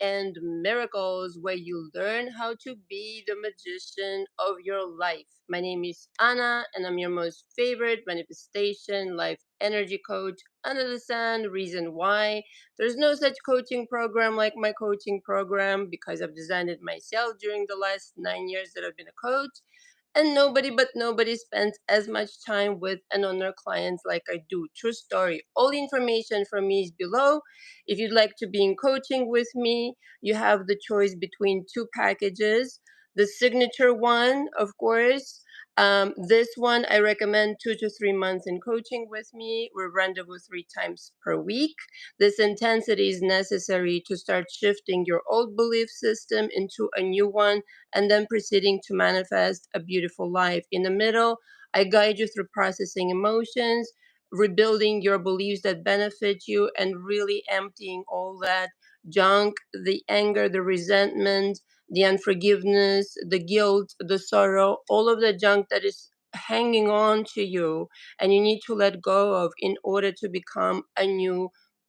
Magic&Miracles, where you learn how to be the magician of your life. My name is Anna, and I'm your most favorite manifestation life energy coach under the sun. Reason why there's no such coaching program like my coaching program, because I've designed it myself during the last 9 years that I've been a coach. And nobody spends as much time with and on their clients like I do. True story. All the information from me is below. If you'd like to be in coaching with me, you have the choice between two packages. The signature one, of course. This one, I recommend 2 to 3 months in coaching with me. We rendezvous 3 times per week. This intensity is necessary to start shifting your old belief system into a new one, and then proceeding to manifest a beautiful life. In the middle, I guide you through processing emotions, rebuilding your beliefs that benefit you, and really emptying all that junk, the anger, the resentment, the unforgiveness, the guilt, the sorrow, all of the junk that is hanging on to you and you need to let go of in order to become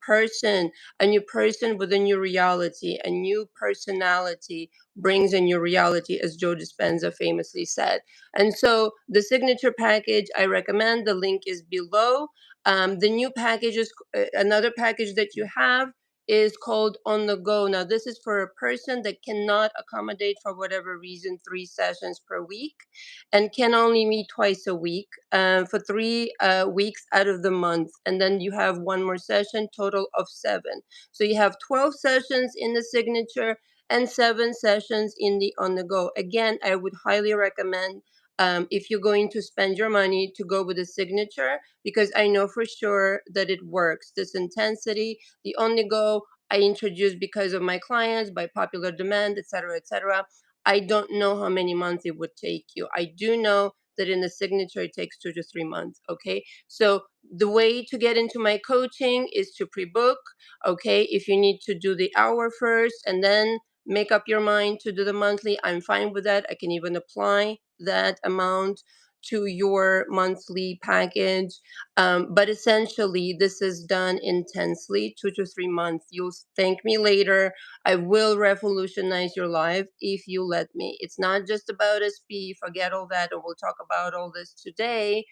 person, a new person with a new reality, a new personality brings a new reality, as Joe Dispenza famously said. And so the signature package I recommend, the link is below. The new package is another package that you have is called On the Go. Now, this is for a person that cannot accommodate, for whatever reason, 3 sessions per week and can only meet twice a week for 3 weeks out of the month. And then you have one more session, total of 7. So you have 12 sessions in the signature and 7 sessions in the On the Go. Again, I would highly recommend, if you're going to spend your money, to go with the signature, because I know for sure that it works. This intensity, the On the Go, I introduced because of my clients, by popular demand, etc., etc. I don't know how many months it would take you. I do know that in the signature it takes 2 to 3 months. Okay, so the way to get into my coaching is to pre-book. Okay, if you need to do the hour first and then make up your mind to do the monthly, I'm fine with that. I can even apply that amount to your monthly package. But essentially, this is done intensely, 2 to 3 months. You'll thank me later. I will revolutionize your life if you let me. It's not just about SP, forget all that, and we'll talk about all this today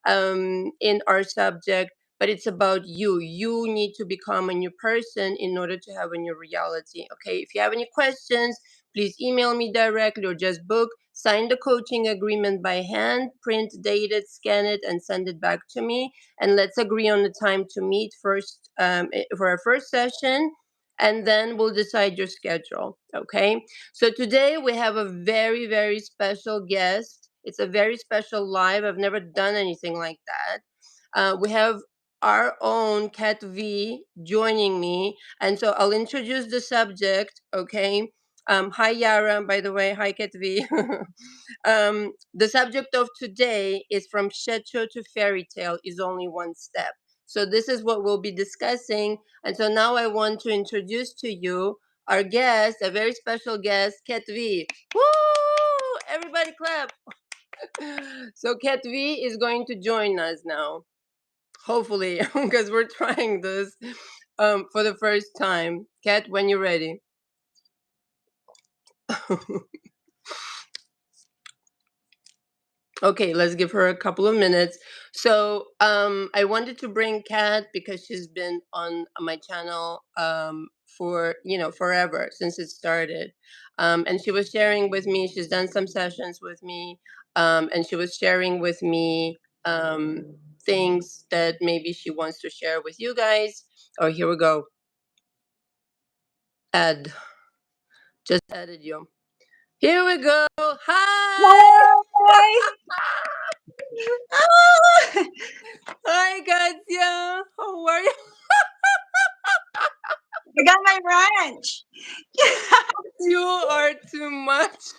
in our subject, but it's about you. You need to become a new person in order to have a new reality. Okay, if you have any questions, please email me directly or just book. Sign the coaching agreement by hand, print, date it, scan it, and send it back to me. And let's agree on the time to meet first for our first session, and then we'll decide your schedule. Okay, so today we have a very, very special guest. It's a very special live. I've never done anything like that. We have our own Cat V joining me, and so I'll introduce the subject. Okay. Hi Yara, by the way. Hi Cat V. The subject of today is from Shecho to Fairytale is only one step. So this is what we'll be discussing. And so now I want to introduce to you our guest, a very special guest, Cat V. Woo! Everybody clap. So Cat V is going to join us now, hopefully, because we're trying this for the first time. Cat, when you're ready. Okay, let's give her a couple of minutes. So I wanted to bring Kat because she's been on my channel for forever, since it started. And she was sharing with me, she's done some sessions with me, and she was sharing with me things that maybe she wants to share with you guys. Oh, here we go. Add. Just added you. Here we go. Hi! Hi. Oh, Hi, Katya. How are you? I got my ranch. You are too much.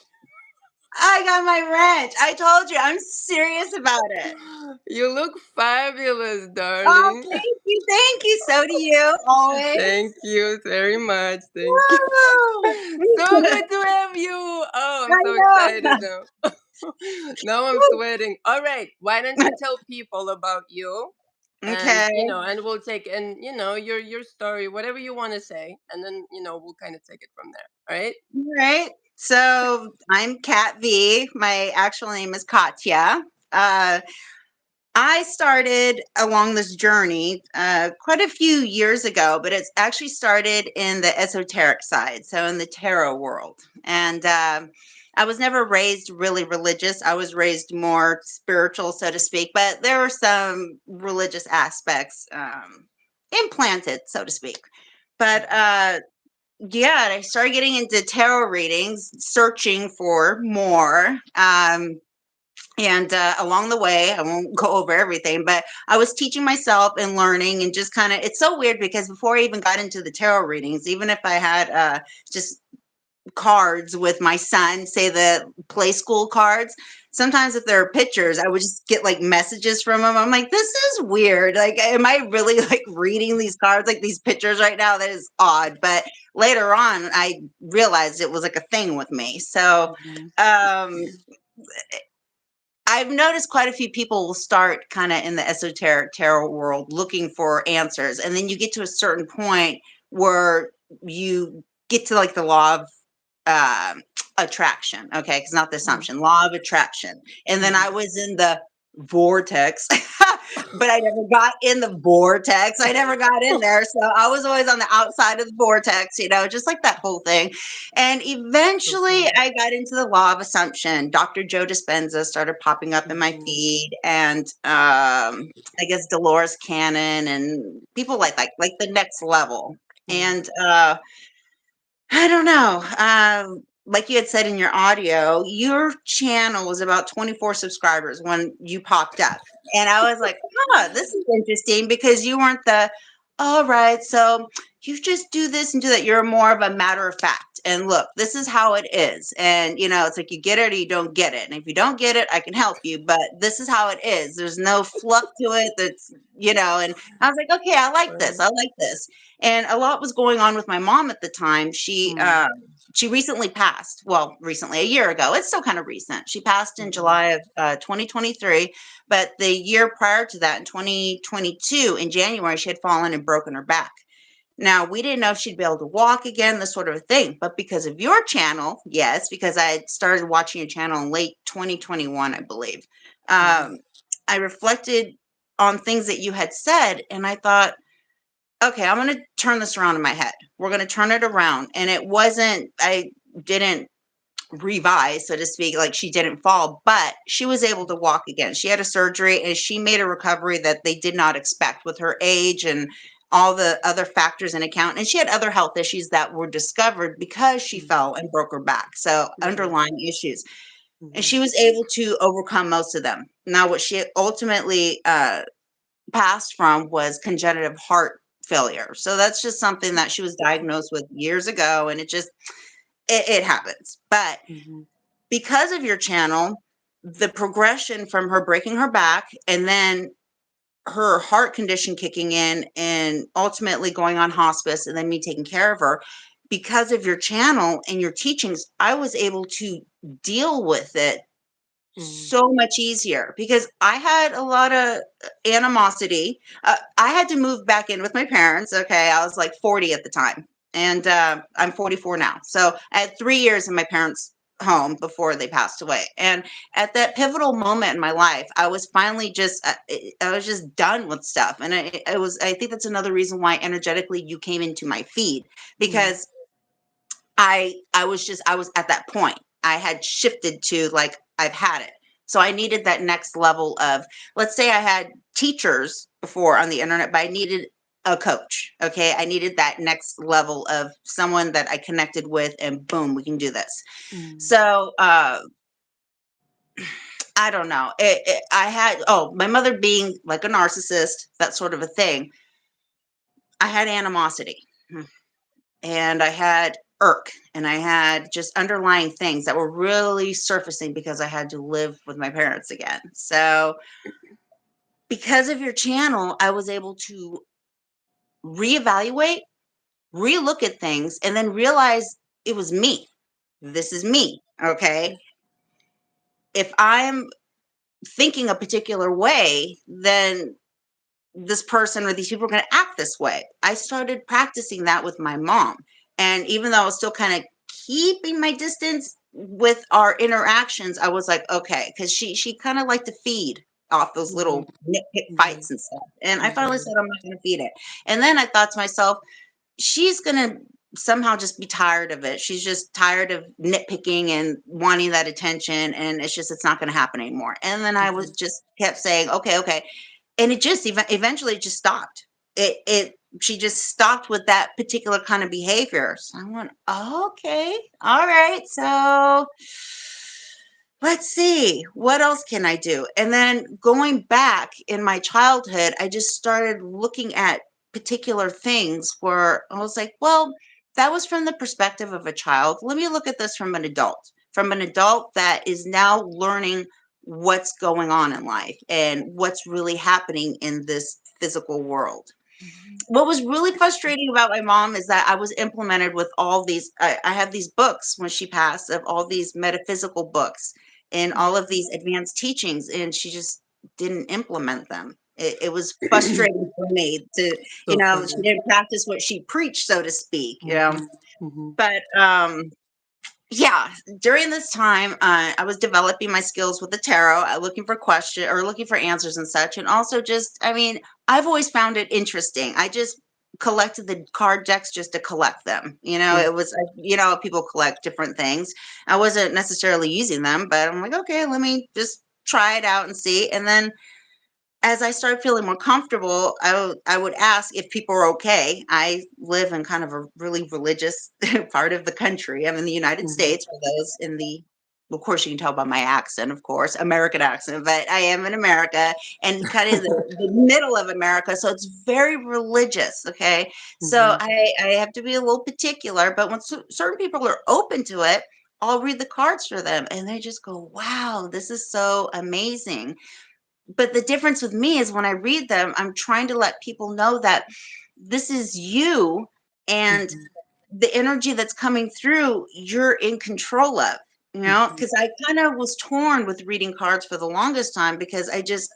I got my ranch. I told you, I'm serious about it. You look fabulous, Oh, darling. thank you. Thank you. So do you, Thank always. you very much. Thank you. Woo! So good to have you. Oh, I'm I so know. excited now. Now I'm sweating. All right. Why don't you tell people about you? and Okay. and we'll take, and your story, whatever you want to say, and then we'll kind of take it from there. All right. All right. So I'm Kat V. My actual name is Katya. Uh, I started along this journey quite a few years ago, but it's actually started in the esoteric side, so in the tarot world. And I was never raised really religious. I was raised more spiritual, so to speak, but there were some religious aspects implanted, so to speak. But yeah, I started getting into tarot readings, searching for more. And along the way, I won't go over everything, but I was teaching myself and learning and just kind of, it's so weird because before I even got into the tarot readings, even if I had just cards with my son, say the play school cards, sometimes if there are pictures, I would just get like messages from him. I'm like, this is weird. Like, am I really like reading these cards, like these pictures right now? That is odd. But later on, I realized it was like a thing with me. So, Mhm. um, I've noticed quite a few people will start kind of in the esoteric tarot world looking for answers. And then you get to a certain point where you get to like the law of um attraction. Okay. Because not the Mhm. assumption, law of attraction. And then I Mhm. was in the vortex, but I never got in the vortex. I never got in there. So I was always on the outside of the vortex, just like that whole thing. And So eventually cool. I got into the law of assumption. Dr. Joe Dispenza started popping up in my Mhm. feed, and I guess Dolores Cannon and people like the next level. Mhm. And I don't know. Like you had said in your audio, your channel was about 24 subscribers when you popped up. And I was like, this is interesting because you weren't all right, so you just do this and do that. You're more of a matter of fact. And look, this is how it is. And, it's like you get it or you don't get it. And if you don't get it, I can help you. But this is how it is. There's no fluff to it. And I was like, okay, I like this. Right. I like this. And a lot was going on with my mom at the time. Mhm. She recently passed. Well, recently, a year ago. It's still kind of recent. She passed in Mhm. July of 2023, but the year prior to that, in 2022, in January, she had fallen and broken her back. Now, we didn't know if she'd be able to walk again, this sort of a thing. But because of your channel, yes, because I had started watching your channel in late 2021, I believe, Mhm. um, I reflected on things that you had said, and I thought, okay, I'm going to turn this around in my head. We're going to turn it around. And I didn't revise, so to speak, like she didn't fall, but she was able to walk again. She had a surgery and she made a recovery that they did not expect with her age and all the other factors in account. And she had other health issues that were discovered because she Mhm. fell and broke her back. So Right. underlying issues. And Mhm. she was able to overcome most of them. Now, what she ultimately passed from was congenital heart failure. So that's just something that she was diagnosed with years ago. And it happens. But Mhm. because of your channel, the progression from her breaking her back and then her heart condition kicking in and ultimately going on hospice and then me taking care of her, because of your channel and your teachings, I was able to deal with it Mhm. so much easier because I had a lot of animosity. I had to move back in with my parents. Okay. I was like 40 at the time, and I'm 44 now. So I had 3 years in my parents' home before they passed away. And at that pivotal moment in my life, I was finally I was just done with stuff. And I think that's another reason why energetically you came into my feed Mhm. because I was at that point. I had shifted to like I've had it. So I needed that next level of, let's say I had teachers before on the internet, but I needed a coach. Okay. I needed that next level of someone that I connected with and boom, we can do this. Mhm. So I don't know. I had, my mother being like a narcissist, that sort of a thing. I had animosity. And I had irk and I had just underlying things that were really surfacing because I had to live with my parents again. So, because of your channel, I was able to reevaluate, relook at things, and then realize it was me. This is me. Okay. If I'm thinking a particular way, then this person or these people are going to act this way. I started practicing that with my mom. And even though I was still kind of keeping my distance with our interactions, I was like, okay, because she kind of liked to feed off those Mhm. little nitpick Yeah. fights and stuff. And I finally Yeah. said, I'm not going to feed it. And then I thought to myself, she's going to somehow just be tired of it. She's just tired of nitpicking and wanting that attention. And it's not going to happen anymore. And then I was Mhm. just kept saying, okay, okay, and it just eventually it just stopped. It She just stopped with that particular kind of behavior. So I went, oh, okay, all right. So let's see, what else can I do? And then going back in my childhood, I just started looking at particular things where I was like, well, that was from the perspective of a child. Let me look at this from an adult that is now learning what's going on in life and what's really happening in this physical world. Mhm. What was really frustrating about my mom is that I was implemented with all these. I have these books when she passed of all these metaphysical books and all of these advanced teachings, and she just didn't implement them. It was frustrating for me to, So she funny. didn't practice what she preached, so to speak. Mhm. Mhm. But yeah, during this time, I was developing my skills with the tarot, looking for question or looking for answers and such, and also just, I mean, I've always found it interesting. I just collected the card decks just to collect them. Mhm. It was, people collect different things. I wasn't necessarily using them, but I'm like, okay, let me just try it out and see. And then as I started feeling more comfortable, I would ask if people are okay. I live in kind of a really religious part of the country. I'm in the United Mhm. States, for those in the, of course, you can tell by my accent, of course, American accent, but I am in America and kind of the middle of America. So it's very religious. Okay. So Mhm. I have to be a little particular, but when certain people are open to it, I'll read the cards for them and they just go, wow, this is so amazing. But the difference with me is when I read them, I'm trying to let people know that this is you and Mhm. the energy that's coming through, you're in control of, Mhm. because I kind of was torn with reading cards for the longest time because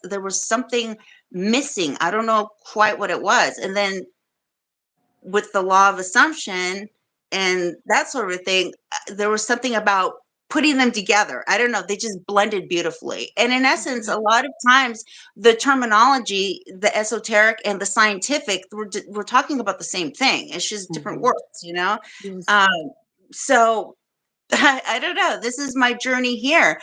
there was something missing. I don't know quite what it was. And then with the law of assumption and that sort of thing, there was something about putting them together. I don't know, they just blended beautifully. And in essence, a lot of times the terminology, the esoteric and the scientific, we're talking about the same thing. It's just different Mhm. words. Yes. Um, so I don't know. This is my journey here.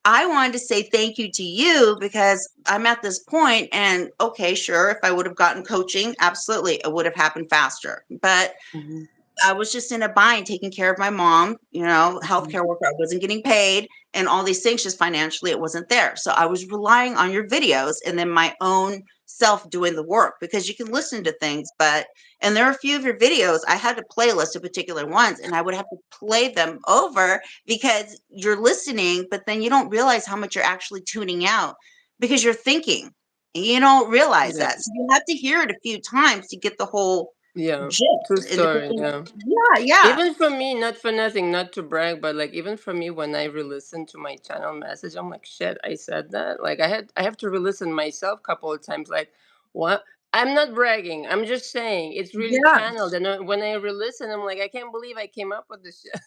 I wanted to say thank you to you because I'm at this point and okay, sure, if I would have gotten coaching, absolutely, it would have happened faster. But Mhm. I was just in a bind taking care of my mom, Mhm. healthcare worker. I wasn't getting paid and all these things, just financially, it wasn't there. So I was relying on your videos and then my own self doing the work because you can listen to things, and there are a few of your videos, I had a playlist of particular ones and I would have to play them over because you're listening, but then you don't realize how much you're actually tuning out because you're thinking. You don't realize Yeah. that. So you have to hear it a few times to get the whole Yeah. True gist. And story. Yeah. yeah, yeah. Even for me, not for nothing, not to brag, but like even for me, when I re-listen to my channel message, I'm like, shit, I said that. Like I have to re-listen myself a couple of times. Like, what? I'm not bragging. I'm just saying it's really Yeah. channeled. And when I re-listen, I'm like, I can't believe I came up with this shit.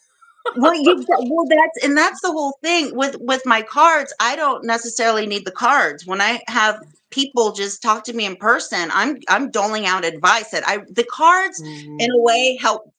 That's the whole thing with my cards. I don't necessarily need the cards. When I have people just talk to me in person, I'm doling out advice that I the cards in Hmm. a way help,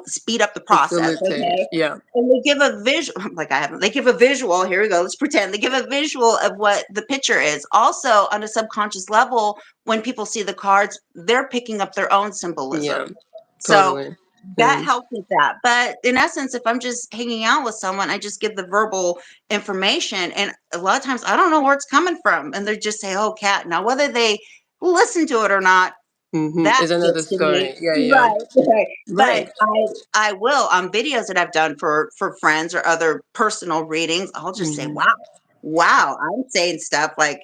speed up the process, Facilitate. okay? Yeah. And they give a visual like I haven't they give a visual, here we go, let's pretend. They give a visual of what the picture is. Also, on a subconscious level, when people see the cards, they're picking up their own Yeah. symbolism. So Totally. that Yeah. helps with that. But in essence, if I'm just hanging out with someone, I just give the verbal information. And a lot of times I don't know where it's coming from. And they just say, oh, cat. Now, whether they listen to it or not, that Is another gets to me. story. Yeah. Yeah. Right. Right. But Right. I will on videos that I've done for friends or other personal readings, I'll just say, Hmm. wow, wow, I'm saying stuff like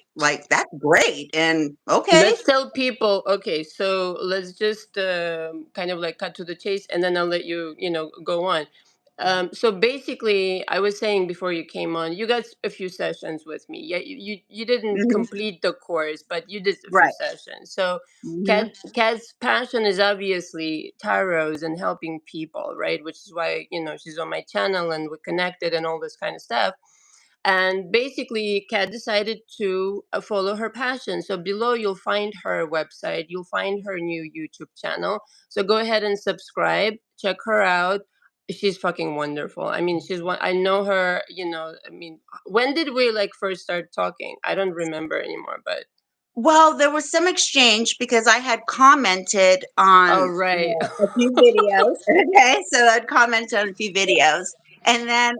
that's great. And okay. Let's tell people. Okay, so let's just kind of like cut to the chase, and then I'll let you, go on. So basically, I was saying before you came on, you got a few sessions with me. Yeah, you didn't Hmm. complete the course, but you did a few Right. sessions. So Hmm. Kat's passion is obviously tarots and helping people, right? Which is why, she's on my channel and we're connected and all this kind of stuff. And basically, Kat decided to follow her passion. So below, you'll find her website, you'll find her new YouTube channel. So go ahead and subscribe, check her out. She's fucking wonderful. I mean, she's one. I know her. I mean, when did we like first start talking? I don't remember anymore. But Well, there was some exchange because I had commented on oh right, a few videos. Okay, so I'd commented on a few videos, and then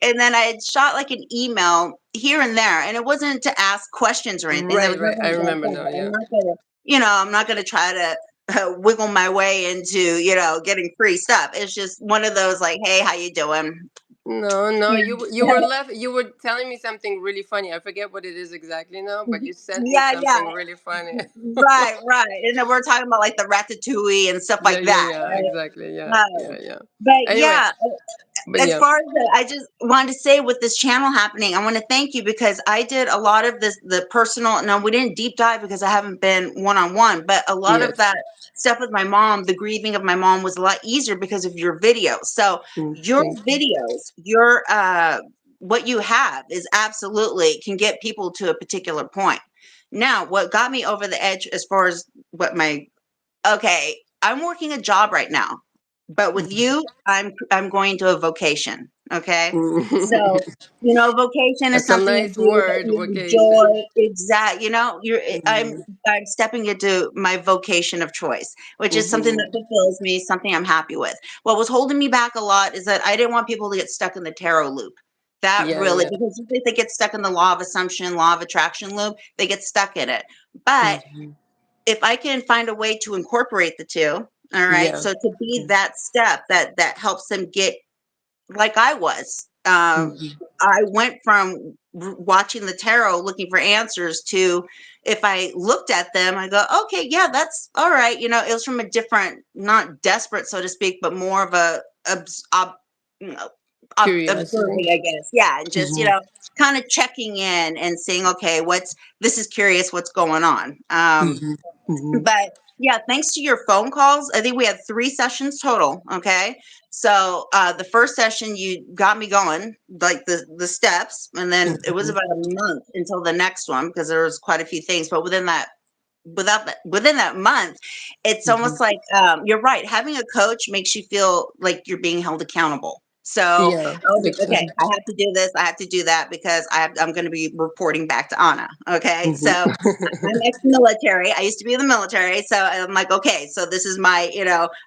and then I had shot like an email here and there, and it wasn't to ask questions or anything. There right, was right. I nothing like remember now. that. Yeah. I'm not gonna try to wiggle my way into getting free stuff. It's just one of those like, hey, how you doing? No, no, Yeah. you were left. You were telling me something really funny. I forget what it is exactly now, but you sent me Yeah, yeah. something really funny. Right, right. And then we're talking about like the ratatouille and stuff Yeah, like yeah, that, yeah, right? exactly. Yeah, yeah, yeah. But Anyway, yeah, but as yeah, far as I just wanted to say with this channel happening, I want to thank you because I did a lot of this, the personal. No, we didn't deep dive because I haven't been one on one, but a lot of yes, that stuff with my mom, the grieving of my mom was a lot easier because of your videos. So your thank you. videos, your what you have is absolutely can get people to a particular point. Now, what got me over the edge as far as what my okay, I'm working a job right now, but with you, I'm going to a vocation. Okay, so vocation is That's a something you nice do that word, you vocation. enjoy. Exact. You're. Mhm, I'm stepping into my vocation of choice, which is something that mhm. fulfills me, something I'm happy with. What was holding me back a lot is that I didn't want people to get stuck in the tarot loop. That Yeah, really, yeah. because if they get stuck in the law of assumption, law of attraction loop, they get stuck in it. But Mhm. if I can find a way to incorporate the two, all right. Yeah. So to be that step that helps them get like I was. Mhm. I went from watching the tarot looking for answers to if I looked at them, I go, okay, yeah, that's all right. It was from a different, not desperate, so to speak, but more of a you know, Curiosity. observing, I guess. Yeah, and just Mhm, kind of checking in and seeing, okay, this is curious, what's going on. mhm, mhm. But yeah, thanks to your phone calls, I think we had 3 sessions total. Okay. So the first session you got me going, like the steps, and then it was Mhm. about a month until the next one because there was quite a few things. But within that month, it's Mhm. almost like you're right. Having a coach makes you feel like you're being held accountable. So, Yeah, big okay, time. I have to do this. I have to do that because I'm going to be reporting back to Anna. Okay, Mhm. so I'm ex-military. I used to be in the military, so I'm like, okay, so this is my,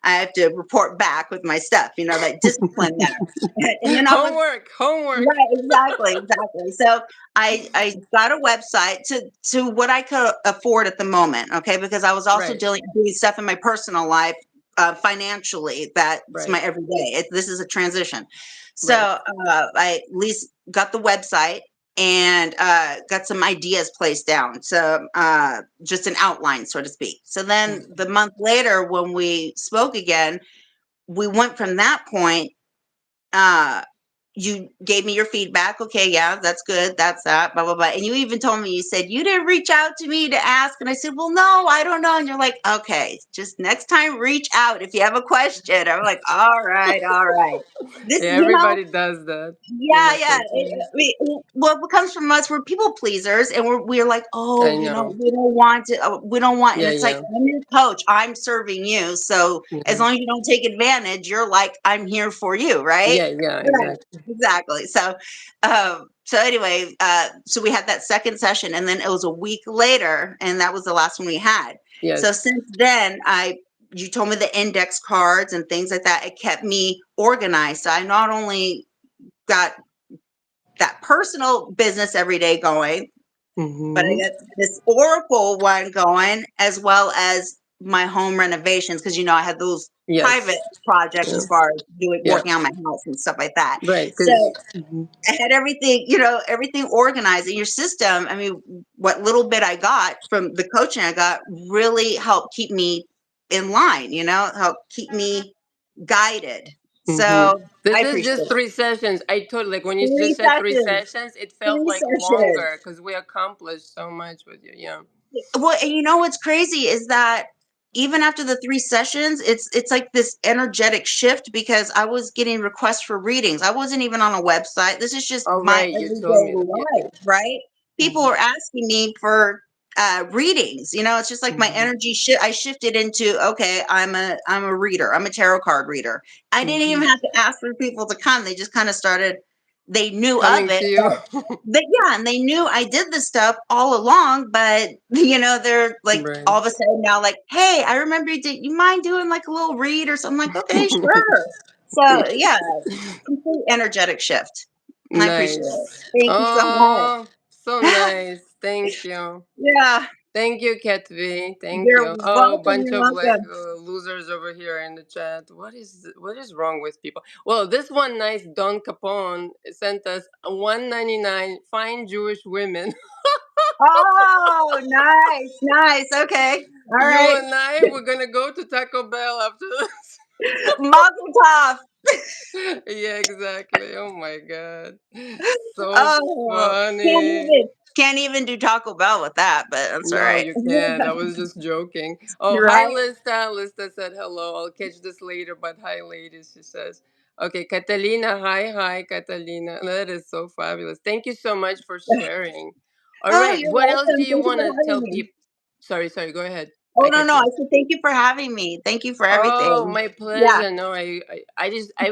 I have to report back with my stuff. That discipline there, and then I was Homework, homework. right, exactly, exactly. So I got a website to what I could afford at the moment, okay, because I was also Right, doing stuff in my personal life, financially. That's my right, everyday. This is a transition. So right. I at least got the website and got some ideas placed down. So just an outline, so to speak. So then the month later, when we spoke again, we went from that point. uh you gave me your feedback. Okay, yeah, that's good. That's that, blah, blah, blah. And you even told me, you said, you didn't reach out to me to ask. And I said, well, no, I don't know. And you're like, okay, just next time reach out if you have a question. I'm like, all right, all right. This, Yeah, everybody does that. You're yeah, not yeah. crazy. What comes from us, we're people pleasers, and we're like, oh, I know. we don't want, and Yeah, it's like, yeah, I'm your coach, I'm serving you, so as yeah, long as you don't take advantage, you're like, I'm here for you, right? yeah, yeah. Right, Exactly. exactly. So anyway, so we had that second session, and then it was a week later, and that was the last one we had. So Yes. since then, you told me the index cards and things like that. It kept me organized. So I not only got that personal business every day going, but I Mm-hmm. got this Oracle one going as well as my home renovations because I had those private Yes. projects Yeah. as far as doing Yeah. working on my house and stuff like that. Right. So Because. I had everything, everything organized in your system. I mean, what little bit I got from the coaching I got really helped keep me in line, helped keep me guided. Hmm. So I This is appreciate just it. 3 sessions. I totally like when you just Three said three sessions. sessions, it felt Three like sessions. longer because we accomplished so much with you. Yeah. Well, and you know what's crazy is that even after the three sessions, it's like this energetic shift because I was getting requests for readings. I wasn't even on a website. This is just All my right, you told everyday me that. Yeah. life, right? People Hmm. are asking me for readings. You know, it's just like my Hmm. energy I shifted into, okay, I'm a reader. I'm a tarot card reader. I didn't Hmm. even have to ask for people to come. They just kind of started. They knew of Coming it, to you. but yeah, and they knew I did this stuff all along, but they're like Right. all of a sudden now like, hey, I remember you mind doing like a little read or something? Like, okay, sure. So yeah, complete energetic shift. And I appreciate it. Nice. Thank you so Oh, so much. nice. Thank you. Yeah, Thank you, Ketvi. Thank you're you. Oh, welcome. bunch You're of like welcome. losers over here in the chat. What is wrong with people? Well, this one nice Don Capone sent us 199 fine Jewish women. Oh, nice, nice. Okay. All You right. and I we're gonna go to Taco Bell after this. Mazel tov. Yeah, exactly. Oh my god. So Oh, can't funny. even can't even do Taco Bell with that, but that's all No, right. you can't. I was just joking. Oh, You're hi, right. Lista. Lista said hello. I'll catch this later, but hi, ladies, she says. Okay, Catalina. Hi, hi, Catalina. That is so fabulous. Thank you so much for sharing. All Oh, right, you're what else do welcome. you Thank you want for to having tell me. people? Sorry, go ahead. Oh, I no, cut no. I you. said thank you for having me. Thank you for Oh, everything. my Yeah. pleasure. No, I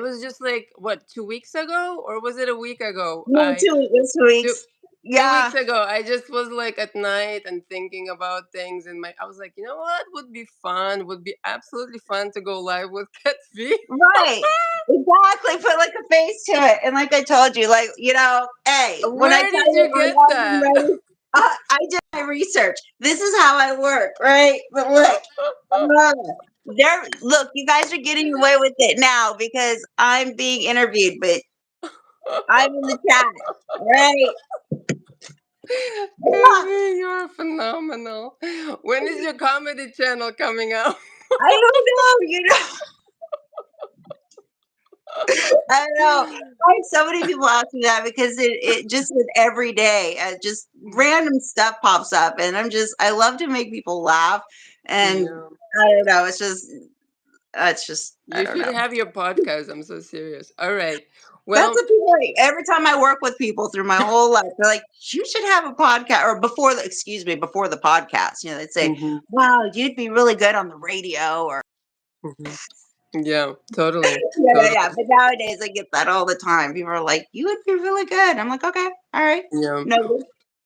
was just like, what, 2 weeks ago? Or was it a week ago? No, it was 2 weeks. Two, two Yeah. weeks ago, I just was like at night and thinking about things. And I was like, you know what would be fun? Would be absolutely fun to go live with Cat V. Right. Exactly. Put like a face to it. And like I told you, like, hey, when I Where tell did you you I'm get up and that? ready, I did my research. This is how I work, right? But look, uh, look, you guys are getting away with it now because I'm being interviewed, but I'm in the chat, right? Yeah, Kevin, you're phenomenal. When is your comedy channel coming out? I don't know, I don't know. I have so many people ask me that because it just is every day, just random stuff pops up, and I love to make people laugh, and Yeah. I don't know, it's just I You don't should know. have your podcast. I'm so serious. All right. That's Well, what people like. Every time I work with people through my whole life, they're like, "You should have a podcast," or before the podcast, they'd say, mhm, "Wow, you'd be really good on the radio," or mhm. Yeah, totally. yeah, yeah, yeah. Totally. But nowadays, I get that all the time. People are like, "You would be really good." I'm like, "Okay, all right, Yeah. no."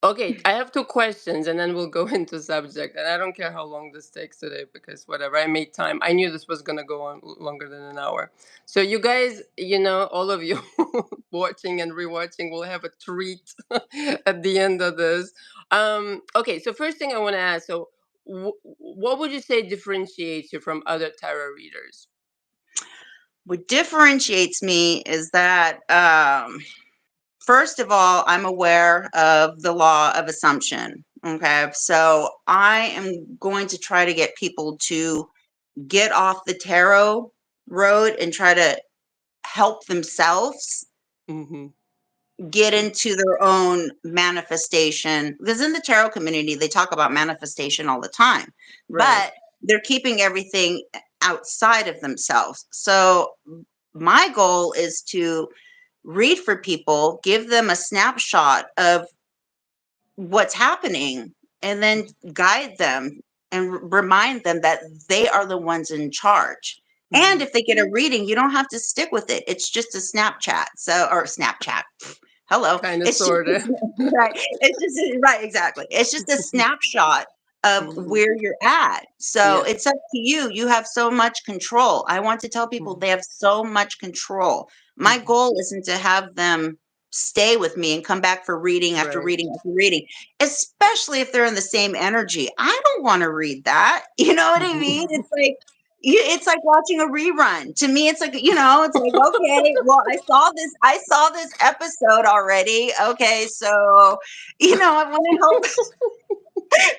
Okay, I have two questions and then we'll go into subject. And I don't care how long this takes today because whatever, I made time. I knew this was going to go on longer than an hour. So you guys, all of you watching and rewatching will have a treat at the end of this. Okay, so first thing I want to ask, so what would you say differentiates you from other tarot readers? What differentiates me is that, first of all, I'm aware of the law of assumption. Okay. So I am going to try to get people to get off the tarot road and try to help themselves Mm-hmm. get into their own manifestation. Because in the tarot community, they talk about manifestation all the time, Right. but they're keeping everything outside of themselves. So my goal is to read for people, give them a snapshot of what's happening, and then guide them and remind them that they are the ones in charge. And Mm-hmm. if they get a reading, you don't have to stick with it. It's just a Snapchat. So, or Snapchat. Hello. Kind of, It's just sort of. right. It's just right. Exactly. It's just a snapshot of Hmm. where you're at. So Yeah. it's up to you. You have so much control. I want to tell people Hmm. they have so much control. My Hmm. goal isn't to have them stay with me and come back for reading after Right. reading after reading, especially if they're in the same energy. I don't want to read that. You know what I mean? Hmm. It's like it's like watching a rerun. To me, it's like, it's like, okay, well, I saw this episode already. Okay, so I want to help,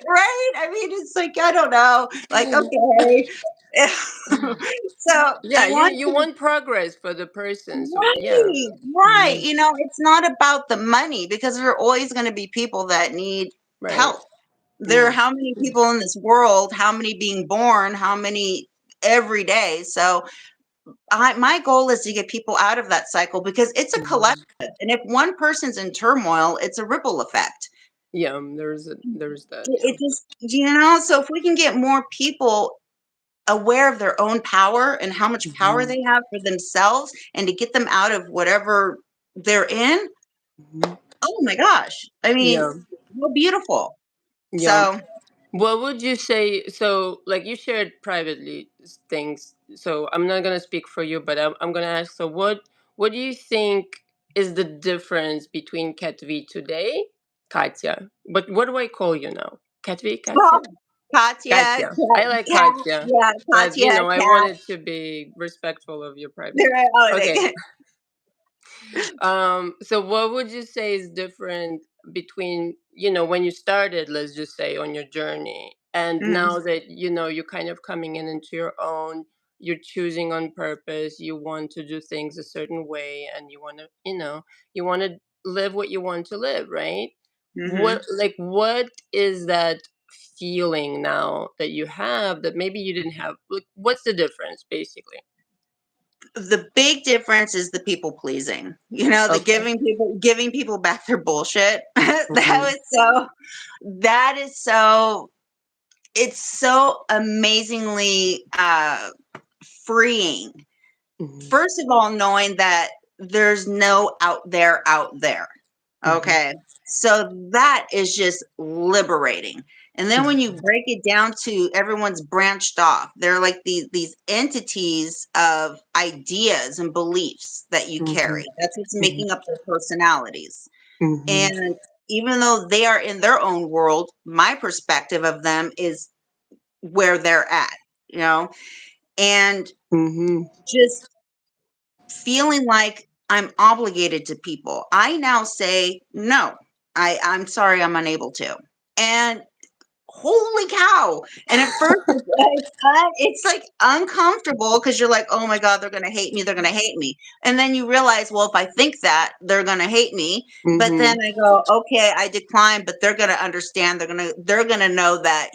right? I mean, it's like, I don't know, like, okay. So Yeah, I you want you to. want progress for the person. So yeah. Right, right. Mhm. It's not about the money because there are always going to be people that need Right. help. There are Yeah. how many people in this world, how many being born, how many every day. So my goal is to get people out of that cycle because it's a collective. Mhm. And if one person's in turmoil, it's a ripple effect. Yeah, there's that, yeah. It just, so if we can get more people aware of their own power and how much power Mhm. they have for themselves and to get them out of whatever they're in, Mhm. oh my gosh. I mean, Yeah. how beautiful. Yeah. So, What would you say? So, like you shared privately things. So, I'm not gonna speak for you, but I'm gonna ask. So, what do you think is the difference between Katvi today, Katya? But what do I call you now? Katvi, Katya, oh, Katya, Katya. I like Kat, Katya, yeah, but Katya, I Kat. wanted to be respectful of your privacy. They're all Okay. like, So what would you say is different between, when you started, let's just say, on your journey, and mm, now that, you're kind of coming in into your own, you're choosing on purpose, you want to do things a certain way, and you want to live what you want to live, right? hmm. What is that feeling now that you have that maybe you didn't have? Like, what's the difference, basically? The big difference is the people pleasing. The Okay. giving people back their bullshit. Hmm. That is so it's so amazingly freeing. Hmm. First of all, knowing that there's no out there. Hmm. Okay. So that is just liberating. And then when you break it down to everyone's branched off, they're like these entities of ideas and beliefs that you carry. Hmm. That's what's making up their personalities. Hmm. And even though they are in their own world, my perspective of them is where they're at, you know, and Mhm. just feeling like I'm obligated to people. I now say, no, I'm sorry, I'm unable to. And holy cow. And at first it's like uncomfortable because you're like, oh my God, they're going to hate me. They're going to hate me. And then you realize, well, if I think that, they're going to hate me. But then Mhm. I go, okay, I decline, but they're going to understand. They're going to know that,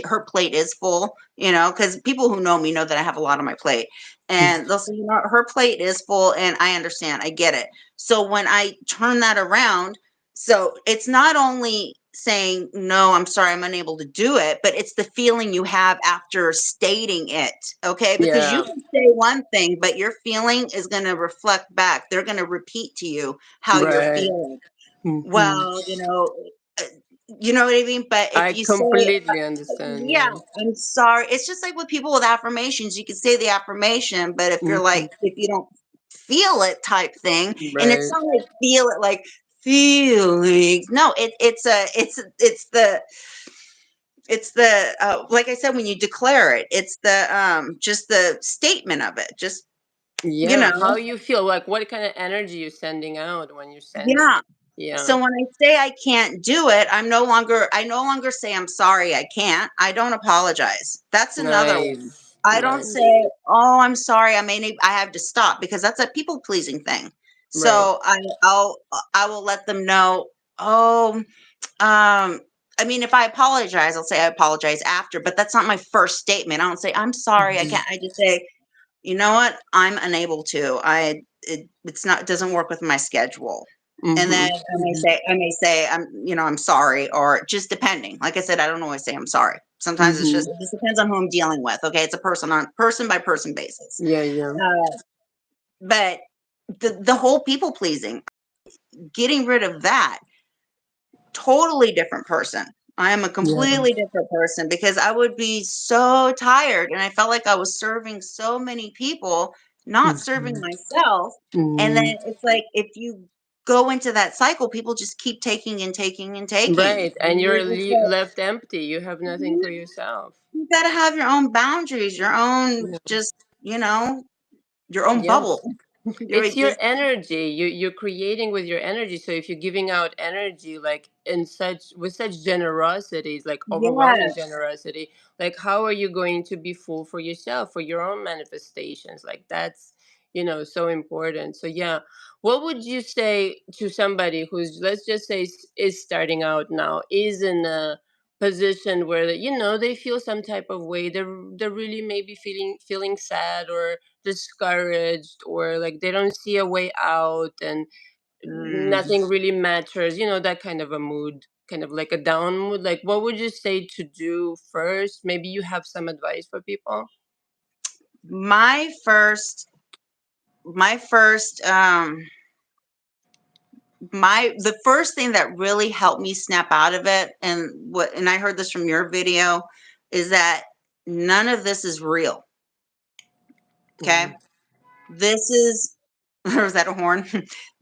her plate is full, because people who know me know that I have a lot on my plate. And they'll say, her plate is full and I understand. I get it. So when I turn that around, so it's not only saying, no, I'm sorry, I'm unable to do it, but it's the feeling you have after stating it. Okay. Because you Yeah. can say one thing, but your feeling is going to reflect back. They're going to repeat to you how you're Right. feeling. Mhm. Well, uh, you know what I mean? But if I you say, completely understand. yeah, Yeah. I'm sorry. It's just like with people with affirmations. You can say the affirmation, but Mhm. if you don't feel it type thing, and it's Right. not like feel it like feelings. No, it's the like I said, when you declare it, it's the just the statement of it. Just you Yeah. How know, you feel? Like, what kind of energy you're sending out when you're sending yeah. it? Yeah. So when I say I can't do it, I no longer say I'm sorry I can't. I don't apologize. That's another one. Nice. I don't Nice. say, "Oh, I'm sorry. I have to stop," because that's a people pleasing thing. Right. So I will let them know, "Oh, I mean, if I apologize, I'll say I apologize after, but that's not my first statement. I don't say I'm sorry, I Mhm. can't. I just say, you know what? I'm unable to. It's not, it doesn't work with my schedule. And then Mhm. Mhm. I may say I'm sorry, or just depending. Like I said, I don't always say I'm sorry. Sometimes Mhm. it just depends on who I'm dealing with. Okay, it's a person by person basis. Yeah. Yeah. Uh, but the whole people pleasing, getting rid of that, totally different person. I am a Yeah. completely different person because I would be so tired and I felt like I was serving so many people, not serving Mhm. myself. And then Mhm. it's like if you go into that cycle, people just keep taking and taking and taking. Right. And you're It's like, left empty. You have nothing for yourself. you got to have your own boundaries, your own Yeah. just, you know, your own Yeah. bubble. It's your Just energy. You're creating with your energy. So if you're giving out energy like in such with such generosity, like overwhelming yes. generosity, like how are you going to be full for yourself, for your own manifestations? Like that's, so important. So yeah, what would you say to somebody who's, let's just say, is starting out now, is in a position where they feel some type of way, they're really maybe feeling sad or discouraged, or like they don't see a way out, and Mm, nothing really matters, that kind of a mood, kind of like a down mood. Like what would you say to do first? Maybe you have some advice for people. my first my first my the first thing that really helped me snap out of it, and I heard this from your video, is that none of this is real. Okay, Mm-hmm. this is or is that a horn?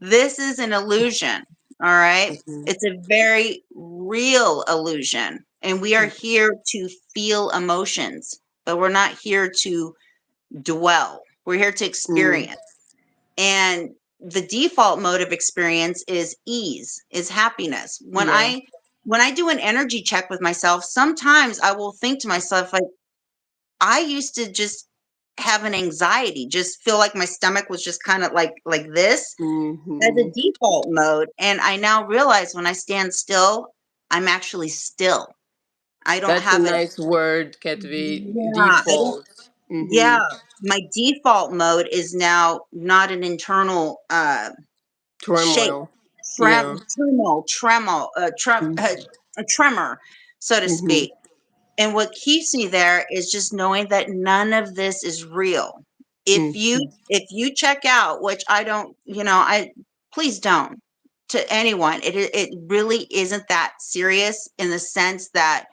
This is an illusion. All right, Mm-hmm. it's a very real illusion, and we are here to feel emotions, but we're not here to dwell. We're here to Mm-hmm. experience. And the default mode of experience is ease, is happiness. when Yeah. i when I do an energy check with myself, sometimes I will think to myself, like, I used to just have an anxiety, just feel like my stomach was just kind of like this, as a Mm-hmm. default mode. And I now realize when I stand still, I'm actually still. I don't That's a have it. nice word, Ketvi. Yeah, I don't. Default. Yeah, Mm-hmm. my default mode is now not an internal shake, Turmoil. Yeah. turmoil, Mm-hmm. a tremor, so to Mm-hmm. speak. And what keeps me there is just knowing that none of this is real. If you check out, which I don't, I please don't, to anyone. It really isn't that serious, in the sense that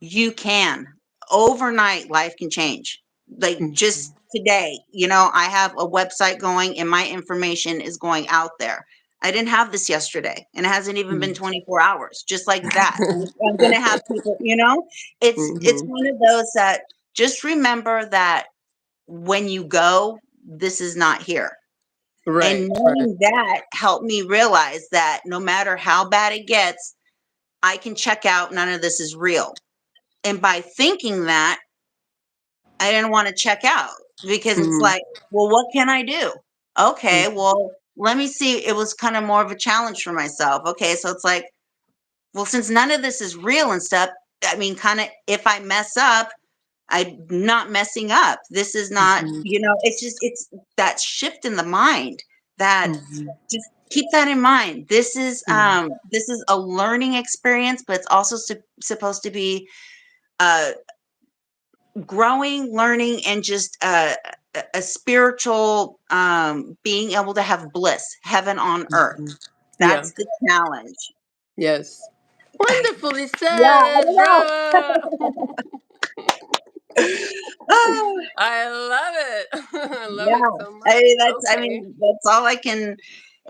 you can, overnight life can change. Like Mm-hmm. just today, I have a website going and my information is going out there. I didn't have this yesterday, and it hasn't even been 24 hours, just like that. I'm going to have people, it's Mm-hmm. one of those that, just remember that when you go, this is not here. And Right, right. knowing that helped me realize that no matter how bad it gets, I can check out. None of this is real. And by thinking that, I didn't want to check out, because it's Mm-hmm. like, well, what can I do? Okay, well, let me see. It was kind of more of a challenge for myself. Okay, so it's like, well, since none of this is real and stuff, I mean, kind of, if I mess up, I'm not messing up. This is not, Mm-hmm. it's that shift in the mind, that, Mm-hmm. just keep that in mind. Yeah. This is a learning experience, but it's also supposed to be uh growing, learning, and just a spiritual, being able to have bliss, heaven on earth. Mhm. Yeah. That's the challenge. Yes. Wonderfully Yeah, I said. don't know. Bravo. Oh, I love it. I love yeah. it so much. I Okay. mean, that's all I can.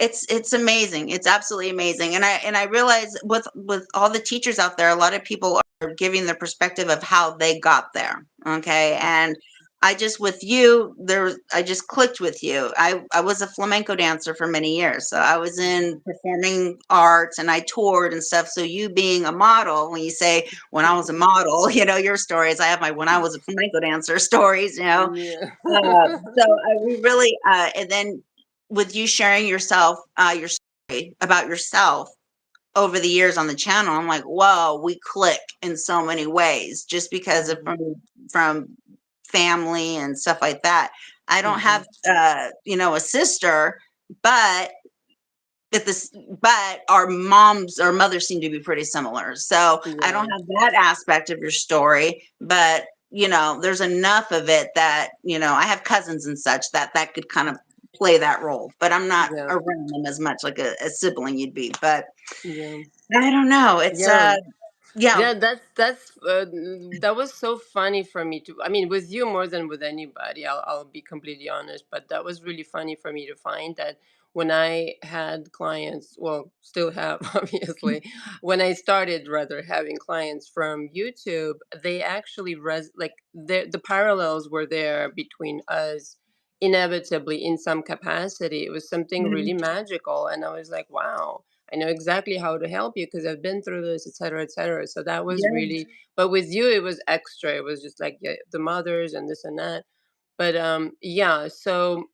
It's amazing. It's absolutely amazing. And I realize, with all the teachers out there, a lot of people are giving the perspective of how they got there. Okay. And I just, with you there, I just clicked with you. I was a flamenco dancer for many years. So I was in performing arts and I toured and stuff. So you being a model, when you say when I was a model, your stories, I have my when I was a flamenco dancer stories, Yeah. we really, and then with you sharing your story about yourself over the years on the channel, I'm like, whoa, we click in so many ways, just because of Mhm. from family and stuff like that. I don't Mhm. have, a sister, but at this, but our mothers seem to be pretty similar. So I don't Yeah. have that aspect of your story, but there's enough of it that, I have cousins and such that could kind of play that role, but I'm not Yeah. around them as much, like a sibling you'd be. But Yeah. I don't know. It's Yeah. yeah. Yeah, that was so funny for me to. I mean, with you more than with anybody. I'll be completely honest, but that was really funny for me to find that when I had clients, well, still have obviously, when I started rather having clients from YouTube, they actually the parallels were there between us inevitably in some capacity. It was something really Mhm. magical, and I was like, wow, I know exactly how to help you because I've been through this, etc., etc. So that was Yeah. really, but with you, it was extra. It was just like, yeah, the mothers and this and that. But yeah, so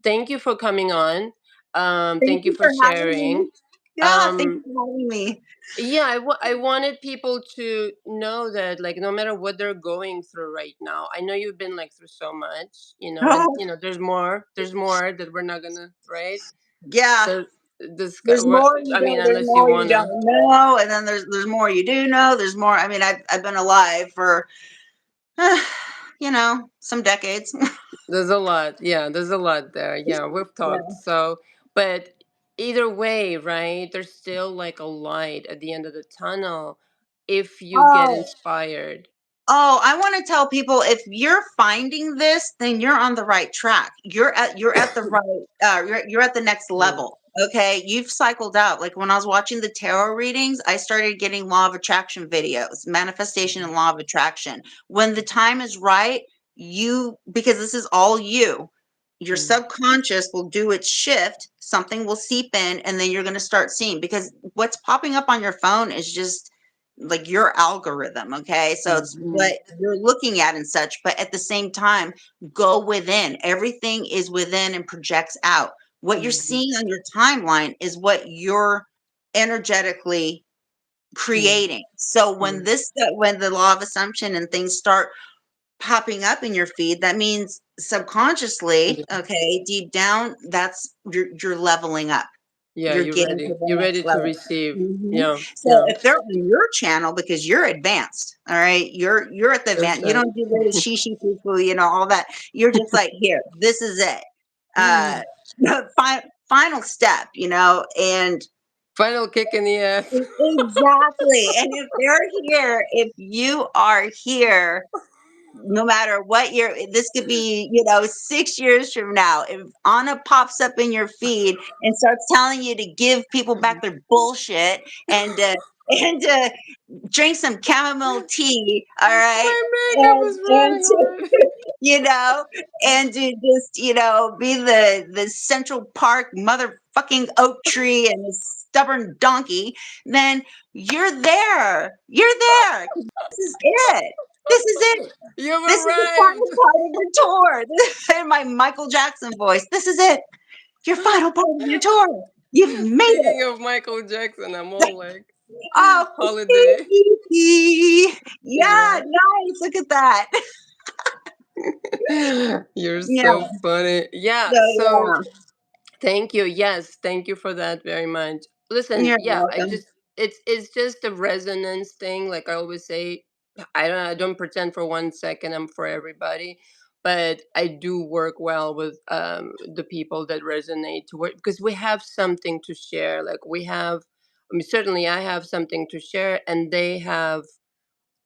thank you for coming on. Thank Thank you you for for having me. sharing. Yeah, thank you Um, for having me. yeah, I wanted people to know that, like, no matter what they're going through right now, I know you've been like through so much, and Oh, there's more that we're not gonna, right? yeah. So There's more you I mean, don't. There's unless you more you wanna, don't know, and then there's more you do know. There's more. I mean, I've been alive for, some decades. there's a lot. Yeah, there's a lot there. Yeah, we've talked. Yeah. So, but either way, right? There's still like a light at the end of the tunnel if you get Oh, inspired. Oh, I want to tell people if you're finding this, then you're on the right track. You're at the right you're at the next Mm, level. Okay? You've cycled out. Like when I was watching the tarot readings, I started getting law of attraction videos, manifestation and law of attraction. When the time is right, you because this is all you. Your mm, subconscious will do its shift, something will seep in, and then you're going to start seeing because what's popping up on your phone is just like your algorithm, okay? So mm, it's mm, what you're looking at and such, but at the same time, go within. Everything is within and projects out. What you're mm, seeing on your timeline is what you're energetically mm, creating. So when mm, when the law of assumption and things start popping up in your feed, that means subconsciously, yeah. okay, deep down, that's you're leveling up. Yeah, You're getting to the you're next ready to level. receive. Mhm. Yeah, So yeah. if they're on your channel because you're advanced, all right, you're at the advanced. You Listen. don't do the shishi foo foo, all that. You're just like, here, this is it. Uh, final step, and Final kick in the ass. exactly. And if they're here, if you are here, no matter what year, this could be, 6 years from now. If Anna pops up in your feed and starts telling you to give people back their bullshit and and drink some chamomile tea, all right, My makeup and is running already. you know, and to just, be the Central Park motherfucking oak tree and a stubborn donkey, then you're there. You're there. 'Cause this is it. This is it. You've This is the arrived. final part of your tour. This is in my Michael Jackson voice. This is it. Your final part of your tour. You've made it. Speaking of Michael Jackson, I'm all like Oh, holiday. yeah, Yeah. nice. Look at that. You're Yeah. so funny. Yeah. So So yeah, thank you. Yes, thank you for that very much. Listen, you're yeah, welcome. it's just a resonance thing. Like I always say, I don't pretend for 1 second I'm for everybody, but I do work well with the people that resonate to work because we have something to share. Like we have, I mean, certainly I have something to share, and they have,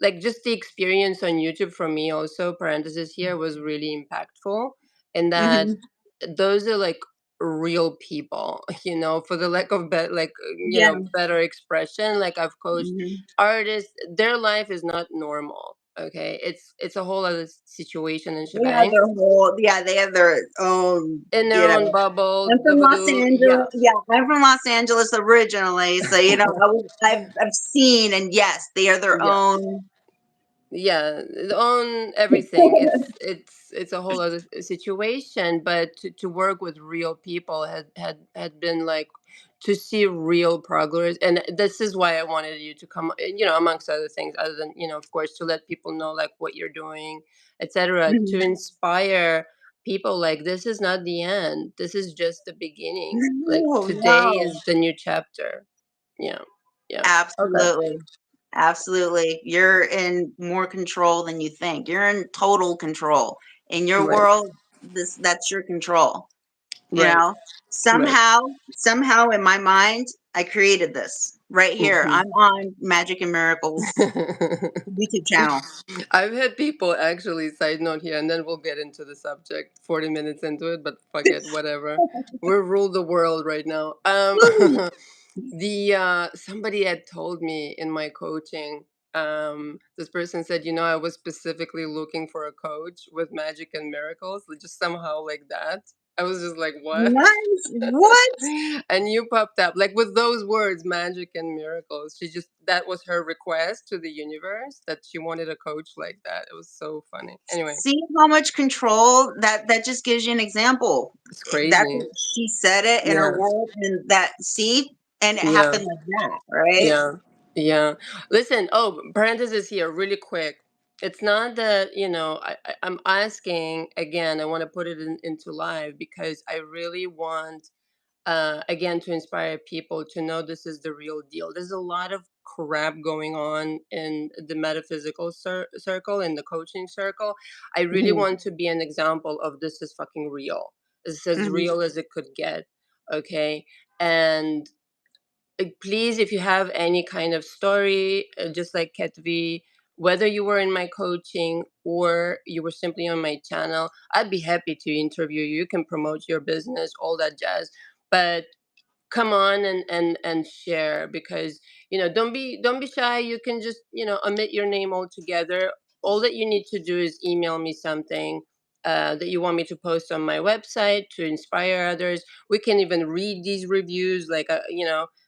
like, just the experience on YouTube for me also, parenthesis here, was really impactful, and that Mhm. those are like real people, for the lack of Yeah. better expression. Like I've coached Mhm. artists, their life is not normal. Okay, it's a whole other situation and They have shebang their whole yeah, they have their own, in their own bubble. I'm from Los Yeah, Angeles. Yeah, I'm from Los Angeles originally, so I've seen and yes, they are their yeah. own. Yeah, on everything, it's a whole other situation, but to work with real people had been like, to see real progress. And this is why I wanted you to come, amongst other things, other than, of course, to let people know like what you're doing, etc., to Mhm. inspire people. Like, this is not the end, this is just the beginning. Like, No, today no. is the new chapter. Yeah, yeah. Okay. Absolutely. Absolutely. You're in more control than you think. You're in total control. In your Right, world, that's your control. You right, know? right. Somehow in my mind, I created this right here. Mhm. I'm on Magic and Miracles YouTube channel. I've had people, actually, side note here, and then we'll get into the subject 40 minutes into it, but fuck it, whatever. We rule the world right now. 'Woo! The somebody had told me in my coaching. This person said, I was specifically looking for a coach with Magic and Miracles, like, just somehow like that. I was just like, what? Nice. What? And you popped up like with those words, Magic and Miracles. That was her request to the universe, that she wanted a coach like that. It was so funny. Anyway, See how much control that just gives you an example. it's That crazy. she said it in her Yeah. world, and that see, and it Yeah. happened like that, right? Yeah, yeah. Listen, parenthesis here, really quick. It's not that, I'm asking again, I want to put it into live because I really want, again, to inspire people to know this is the real deal. There's a lot of crap going on in the metaphysical circle, in the coaching circle. I really Mhm, want to be an example of this is fucking real. This is as mhm. real as it could get. Okay. And please, if you have any kind of story, just like Ketvi, whether you were in my coaching or you were simply on my channel, I'd be happy to interview you. You can promote your business, all that jazz. But come on and share, because don't be shy. You can just omit your name altogether. All that you need to do is email me something that you want me to post on my website to inspire others. We can even read these reviews, like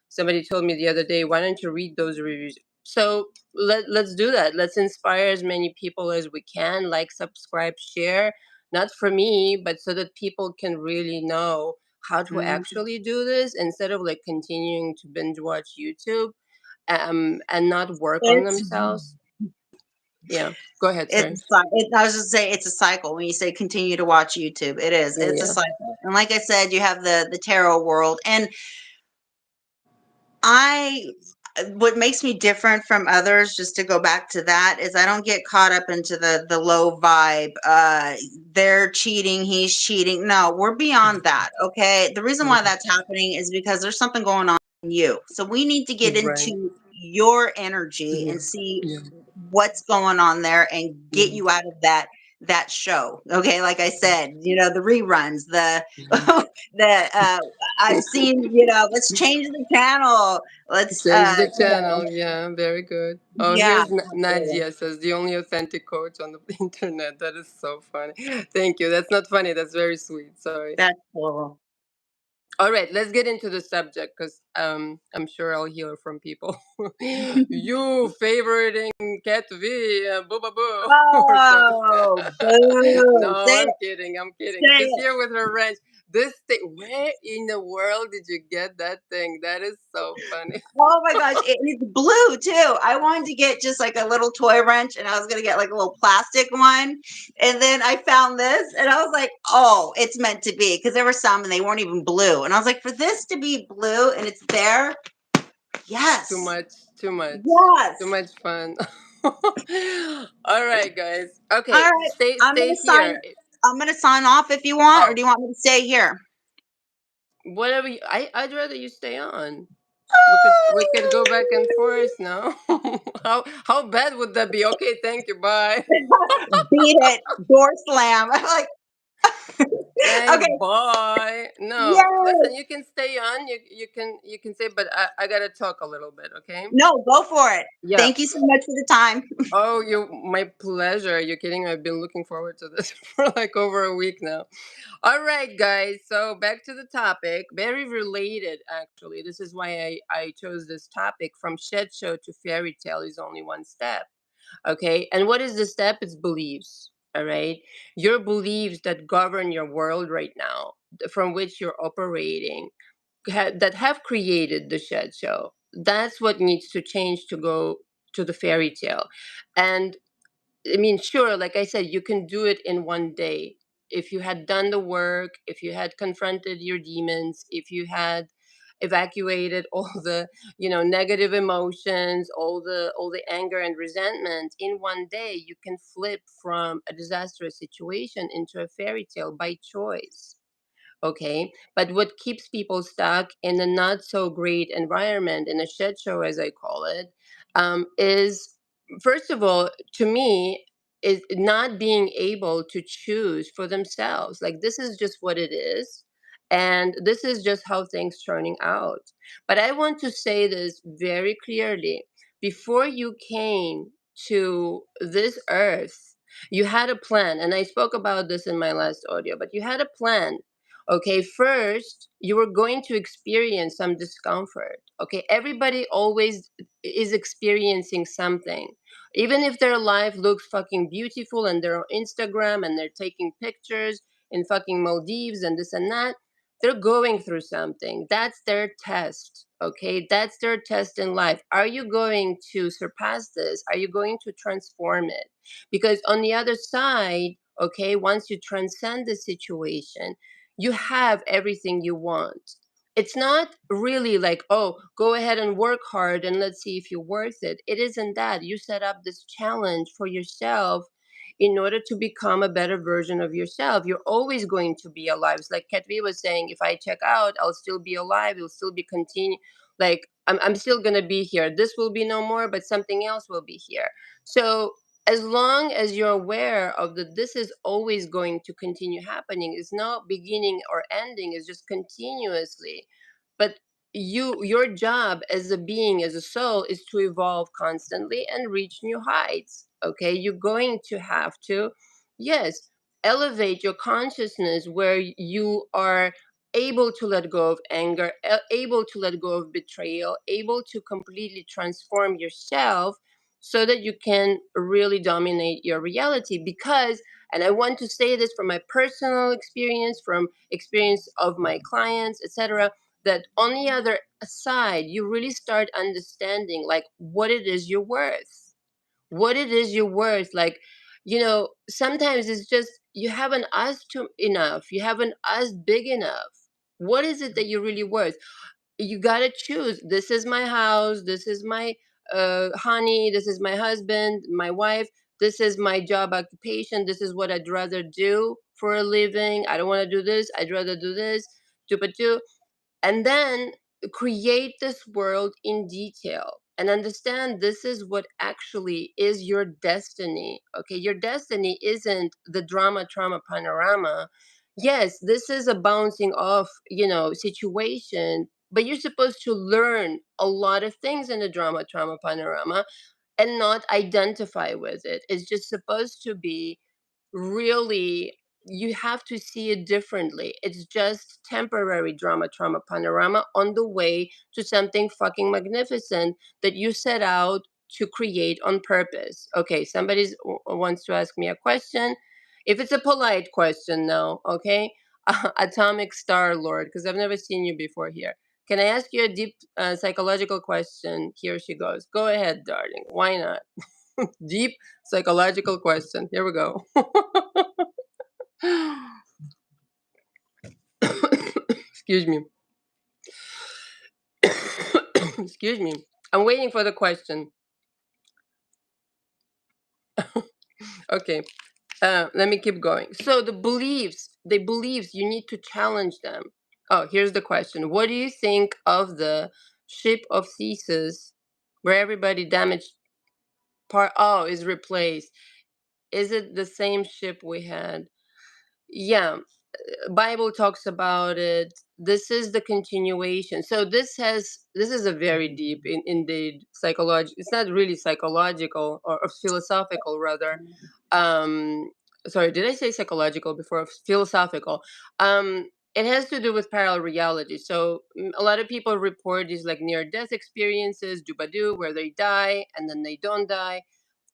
somebody told me the other day, why don't you read those reviews? So let's do that. Let's inspire as many people as we can. Like, subscribe, share, not for me, but so that people can really know how to Mhm. actually do this, instead of like continuing to binge watch YouTube, and not work on It's themselves. Yeah, go ahead. it's Sorry. I was just say it's a cycle. When you say continue to watch YouTube, it is. It's a Yeah. cycle. And like I said, you have the tarot world, and I what makes me different from others, just to go back to that, is I don't get caught up into the low vibe. They're cheating, he's cheating. No, we're beyond that. Okay. The reason why Mhm. that's happening is because there's something going on in you. So we need to get Right. into your energy Yeah. and see Yeah. what's going on there and get Yeah. you out of that show. Okay. Like I said, the reruns, the Yeah. the I've seen, let's change the channel. Let's, Change the channel. Yeah, very good. Oh, yeah, here's absolutely. Nadia says the only authentic coach on the internet. That is so funny. Thank you. That's not funny. That's very sweet. Sorry. That's cool. All right, let's get into the subject, because I'm sure I'll hear from people. You favoriting Cat V, boo boo boo, or something. Oh, boo. No, Say I'm it. kidding. I'm kidding. Say She's it. here with her wrench. This thing, where in the world did you get that thing? That is so funny. Oh my gosh, it's blue too. I wanted to get just like a little toy wrench, and I was gonna get like a little plastic one. And then I found this, and I was like, oh, it's meant to be, because there were some and they weren't even blue. And I was like, for this to be blue and it's there, Too yes. much, too much, too Yes. much fun. All right, guys. All Okay, right. I'm stay gonna sign here. I'm gonna sign off if you want, or Oh, do you want me to stay here? whatever I'd rather you stay on. We could go back and forth now. How bad would that be? Okay, thank you. Bye. Beat it. Door slam. I'm like, Thanks. okay, Bye. No, listen. yes. You can stay on. You can say, but I gotta talk a little bit. Okay. No, go for it. Yeah. Thank you so much for the time. Oh, my pleasure. Are you kidding? I've been looking forward to this for like over a week now. All right, guys. So back to the topic. Very related, actually. This is why I chose this topic. From shed show to fairy tale is only one step. Okay. And what is the step? It's beliefs. All right. Your beliefs that govern your world right now, from which you're operating, that have created the shed show. That's what needs to change to go to the fairy tale. And I mean, sure, like I said, you can do it in one day. If you had done the work, if you had confronted your demons, if you had evacuated all the, negative emotions, all the anger and resentment in one day, you can flip from a disastrous situation into a fairy tale by choice. Okay. But what keeps people stuck in a not so great environment, in a shit show, as I call it, is, first of all, to me, is not being able to choose for themselves. Like, this is just what it is. And this is just how things turning out. But I want to say this very clearly. before you came to this earth, you had a plan. And I spoke about this in my last audio, but you had a plan. Okay, first, you were going to experience some discomfort. Okay, everybody always is experiencing something. Even if their life looks fucking beautiful and they're on Instagram and they're taking pictures in fucking Maldives and this and that, they're going through something. That's their test. Okay, that's their test in life. Are you going to surpass this? Are you going to transform it? Because on the other side, okay, once you transcend the situation, you have everything you want. It's not really like, oh, go ahead and work hard and let's see if you're worth it. It isn't that. You set up this challenge for yourself in order to become a better version of yourself. You're always going to be alive. It's like Katvi was saying, if I check out, I'll still be alive. It'll still be continue. Like I'm still gonna be here. This will be no more, but something else will be here. So as long as you're aware of that, this is always going to continue happening. It's not beginning or ending. It's just continuously. But your job as a being, as a soul, is to evolve constantly and reach new heights. Okay, you're going to have to, yes, elevate your consciousness where you are able to let go of anger, able to let go of betrayal, able to completely transform yourself so that you can really dominate your reality. Because, and I want to say this from my personal experience, from experience of my clients, etc., that on the other side, you really start understanding like what it is you're worth, what it is you're worth. Like, sometimes it's just you haven't asked too enough, you haven't asked big enough. What is it that you're really worth? You got to choose. This is my house, this is my honey, this is my husband, my wife, this is my job occupation, this is what I'd rather do for a living. I don't want to do this, I'd rather do this. Do and then create this world in detail and understand this is what actually is your destiny. Okay, your destiny isn't the drama trauma panorama. Yes, this is a bouncing off situation, but you're supposed to learn a lot of things in the drama trauma panorama and not identify with it. It's just supposed to be really, you have to see it differently. It's just temporary drama trauma panorama on the way to something fucking magnificent that you set out to create on purpose. Okay, somebody wants to ask me a question. If it's a polite question now, okay? Atomic Star Lord, because I've never seen you before here. Can I ask you a deep psychological question? Here she goes. Go ahead, darling. Why not? Deep psychological question. Here we go. Excuse me. Excuse me. I'm waiting for the question. Okay. Let me keep going. So the beliefs, you need to challenge them. Oh, here's the question. What do you think of the ship of Theseus where everybody damaged part, oh, is replaced? Is it the same ship we had? Yeah, Bible talks about it. This is the continuation. So this is a very deep, indeed, psychological. It's not really psychological or philosophical, rather. Um, Sorry, did I say psychological before? Philosophical. It has to do with parallel reality. So a lot of people report these like near death experiences, dubadu, where they die and then they don't die.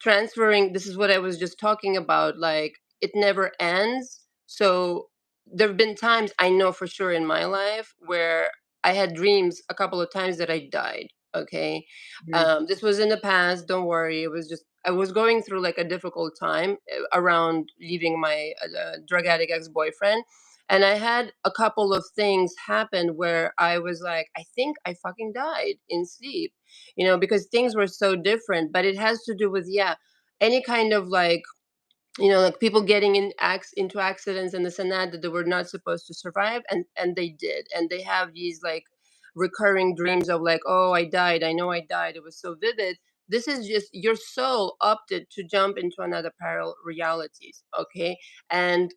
Transferring. This is what I was just talking about. Like it never ends. So there have been times I know for sure in my life where I had dreams a couple of times that I died. Okay. This was in the past. Don't worry. It was just, I was going through like a difficult time around leaving my drug addict ex boyfriend. And I had a couple of things happen where I was like, I think I fucking died in sleep, because things were so different. But it has to do with, yeah, any kind of like, like people getting into accidents and this and that they were not supposed to survive, and they did, and they have these like recurring dreams of like, oh, I died, I know I died, it was so vivid. This is just your soul opted to jump into another parallel realities. Okay, and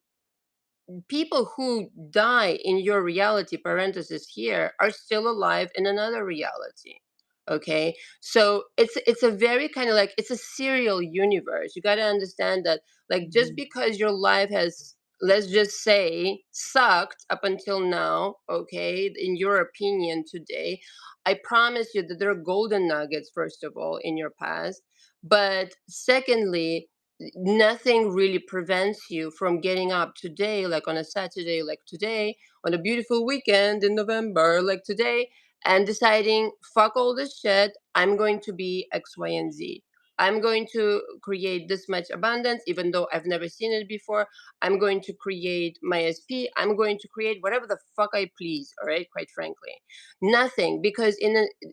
people who die in your reality, parenthesis here, are still alive in another reality. Okay, so it's a very kind of like, it's a serial universe. You got to understand that, like, just Mhm. because your life has, let's just say, sucked up until now, okay, in your opinion today, I promise you that there are golden nuggets, first of all, in your past. But secondly, nothing really prevents you from getting up today, like on a Saturday, like today, on a beautiful weekend in November, like today, and deciding, fuck all this shit, I'm going to be X, Y, and Z. I'm going to create this much abundance, even though I've never seen it before. I'm going to create my SP. I'm going to create whatever the fuck I please. All right, quite frankly, nothing, because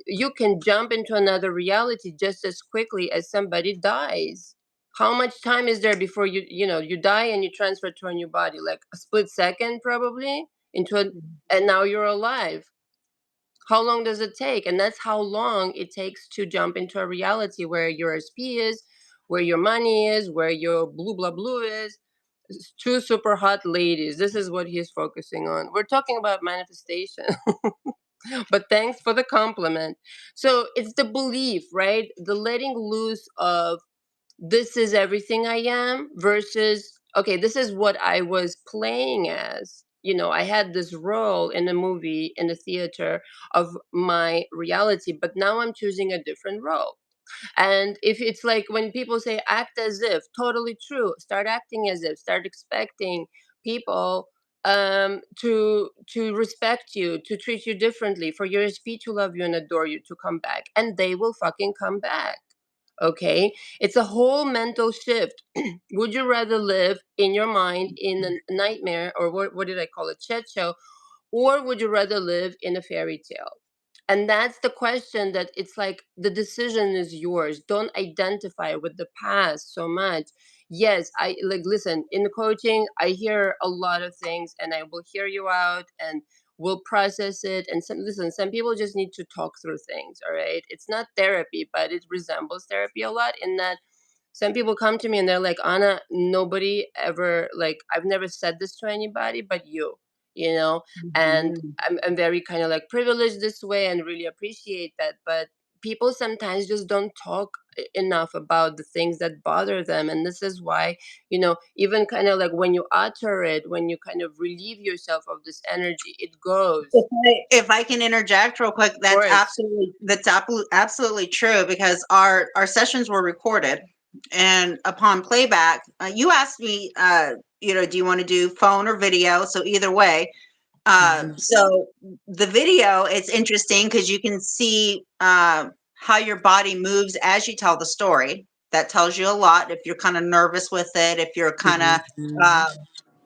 you can jump into another reality just as quickly as somebody dies. How much time is there before you die and you transfer to a new body? Like a split second, probably, into a, and now you're alive. How long does it take? And that's how long it takes to jump into a reality where your SP is, where your money is, where your blue blah blue is. Two super hot ladies. This is what he's focusing on. We're talking about manifestation. But thanks for the compliment. So it's the belief, right? The letting loose of, this is everything I am, versus, okay, this is what I was playing as. I had this role in a movie, in the theater of my reality, but now I'm choosing a different role. And if it's like when people say act as if, totally true. Start acting as if, start expecting people to respect you, to treat you differently, for your SP to love you and adore you, to come back, and they will fucking come back. Okay, it's a whole mental shift. Would you rather live in your mind in a nightmare, or what did I call it, chat show, or would you rather live in a fairy tale? And that's the question, that it's like the decision is yours. Don't identify with the past so much. Yes, I like, listen, in the coaching I hear a lot of things, and I will hear you out and will process it. And some people just need to talk through things. All right, it's not therapy, but it resembles therapy a lot, in that some people come to me and they're like, Anna, nobody ever, like, I've never said this to anybody but you know and Mhm. I'm very kind of like privileged this way, and really appreciate that. But people sometimes just don't talk enough about the things that bother them, and this is why, even kind of like when you utter it, when you kind of relieve yourself of this energy, it goes. If I can interject real quick, Of course. that's absolutely true, because our sessions were recorded, and upon playback, you asked me, do you want to do phone or video? So either way, Mhm. so the video, it's interesting because you can see how your body moves as you tell the story. That tells you a lot. If you're kind of nervous with it, if you're kind of Mhm. uh,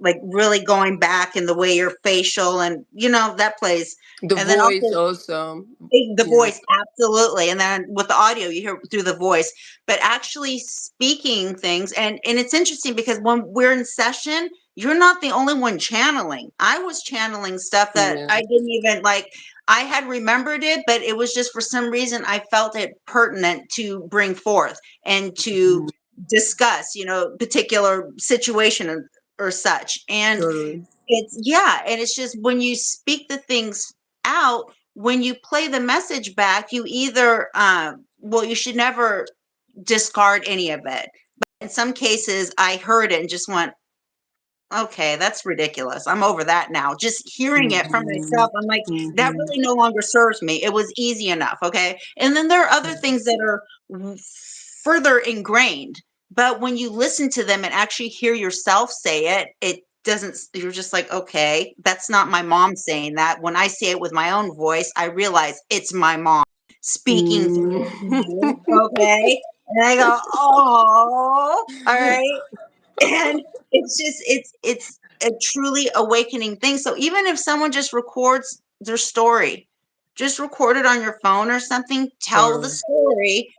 like really going back in the way your facial, and that plays. The And then voice also also. the Yeah. voice, absolutely. And then with the audio, you hear through the voice, but actually speaking things. And it's interesting because when we're in session, you're not the only one channeling. I was channeling stuff that Yeah. I didn't even like. I had remembered it, but it was just for some reason I felt it pertinent to bring forth and to Mhm. discuss, particular situation or such. And Totally. and it's just when you speak the things out, when you play the message back, you either, well, you should never discard any of it. In some cases, I heard it and just went, okay, that's ridiculous. I'm over that now. Just hearing it from Mhm. myself, I'm like, that Mhm. really no longer serves me. It was easy enough. Okay. And then there are other things that are further ingrained. But when you listen to them and actually hear yourself say it, it doesn't, you're just like, okay, that's not my mom saying that. When I say it with my own voice, I realize it's my mom speaking Mm. through me. Okay. And I go, oh, all right. And it's a truly awakening thing. So even if someone just records their story, just record it on your phone or something, tell the Totally. story.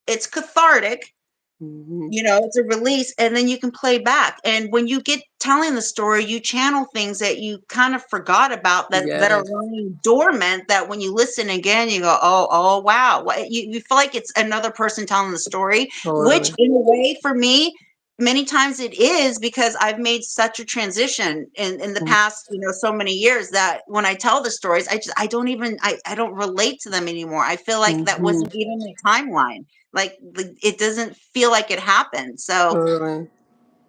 It's cathartic, Mhm. it's a release, and then you can play back. And when you get telling the story, you channel things that you kind of forgot about, that are Yes, lying dormant, that when you listen again, you go, oh wow. You feel like it's another person telling the story, which totally. in a way for me, many times it is because I've made such a transition in the Mm. past, so many years, that when I tell the stories, I don't even, I don't relate to them anymore. I feel like that Mhm. wasn't even my timeline. Like it doesn't feel like it happened. So Totally.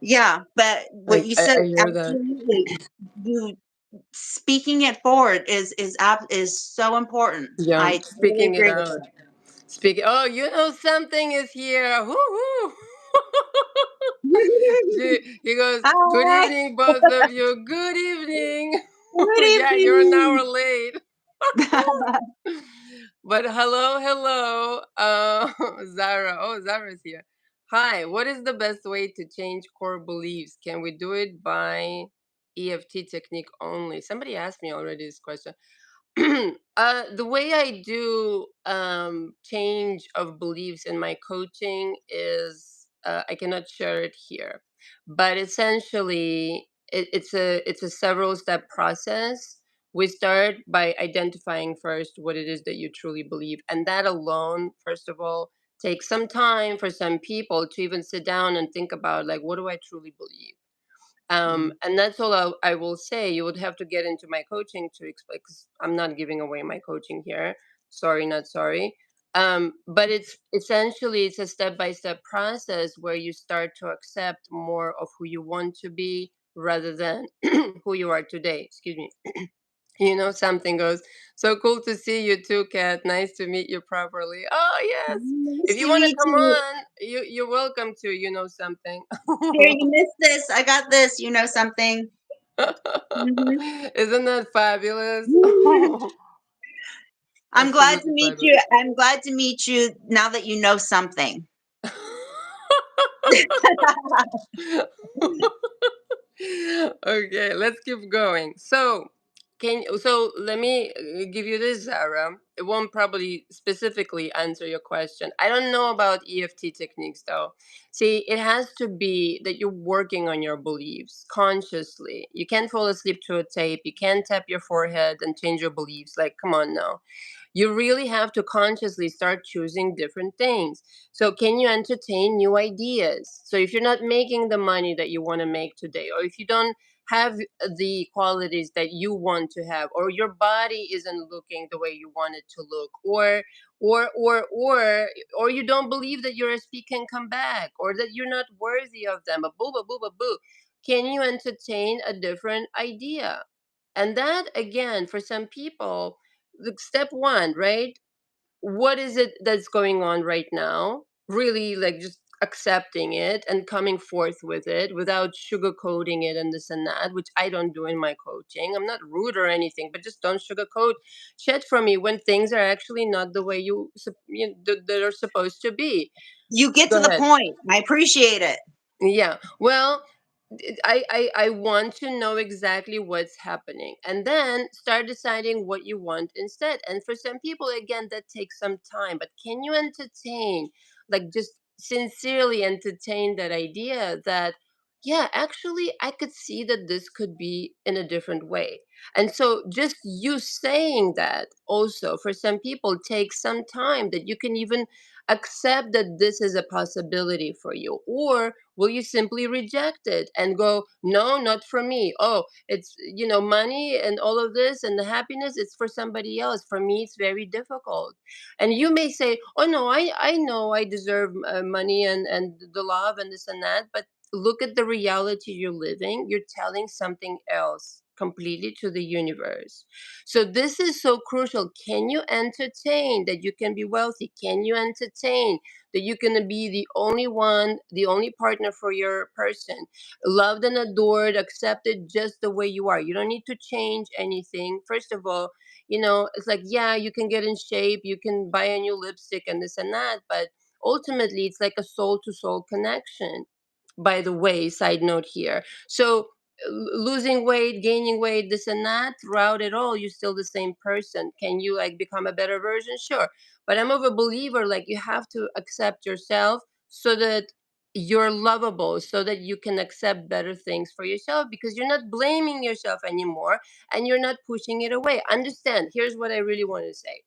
yeah, but what I, you I said, I hear that. absolutely, you speaking it forward is so important. Yeah, I totally speaking it agree with out. Speaking. Oh, you know something is here. Woo-hoo. He goes, "Good Hi, evening, both of you. Good evening." good Yeah, you're an evening. hour late. But hello, hello, Zara. Oh, Zara's here. Hi. What is the best way to change core beliefs? Can we do it by EFT technique only? Somebody asked me already this question. The way I do change of beliefs in my coaching is I cannot share it here, but essentially it's a several step process. We start by identifying first what it is that you truly believe, and that alone, first of all, takes some time for some people to even sit down and think about, like, what do I truly believe. And that's all I will say. You would have to get into my coaching to explain, because I'm not giving away my coaching here. Sorry, not sorry. But it's essentially it's a step by step process where you start to accept more of who you want to be rather than who you are today. Excuse me. Something goes, so cool to see you too, Kat. Nice to meet you properly. Oh yes. Nice If you to want to meet come you. on, you're welcome to. Something. Here, you missed this. I got this. You know something. Isn't that fabulous? Mhm. I'm glad to Absolutely meet fabulous. you. I'm glad to meet you now that you know something. Okay, let's keep going. So let me give you this, Zara. It won't probably specifically answer your question. I don't know about EFT techniques though. See, it has to be that you're working on your beliefs consciously. You can't fall asleep to a tape. You can't tap your forehead and change your beliefs. Like, come on now. You really have to consciously start choosing different things. So, can you entertain new ideas? So, if you're not making the money that you want to make today, or if you don't have the qualities that you want to have, or your body isn't looking the way you want it to look, or you don't believe that your SP can come back, or that you're not worthy of them, a boo, a boo, a boo. Can you entertain a different idea? And that, again, for some people, the step one, right? What is it that's going on right now? Really, like, just accepting it and coming forth with it without sugarcoating it and this and that, which I don't do in my coaching. I'm not rude or anything, but just don't sugarcoat shit from me when things are actually not the way that are supposed to be. You get Go to the ahead. point. I appreciate it. Yeah. Well, I want to know exactly what's happening, and then start deciding what you want instead. And for some people, again, that takes some time. But can you entertain, like, just sincerely entertain that idea that, yeah, actually, I could see that this could be in a different way. And so, just you saying that also for some people takes some time, that you can even accept that this is a possibility for you. Or will you simply reject it and go, no, not for me? Oh, it's, money and all of this and the happiness, it's for somebody else. For me, it's very difficult. And you may say, oh, no, I know I deserve money and the love and this and that. But look at the reality you're living. You're telling something else completely to the universe. So this is so crucial. Can you entertain that you can be wealthy? Can you entertain that you're going to be the only one, the only partner for your person, loved and adored, accepted just the way you are? You don't need to change anything. First of all, it's like, yeah, you can get in shape, you can buy a new lipstick and this and that, but ultimately it's like a soul to soul connection. By the way, side note here. So, losing weight, gaining weight, this and that, throughout it all, you're still the same person. Can you, like, become a better version? Sure. But I'm of a believer, like, you have to accept yourself so that you're lovable, so that you can accept better things for yourself, because you're not blaming yourself anymore and you're not pushing it away. Understand, here's what I really want to say.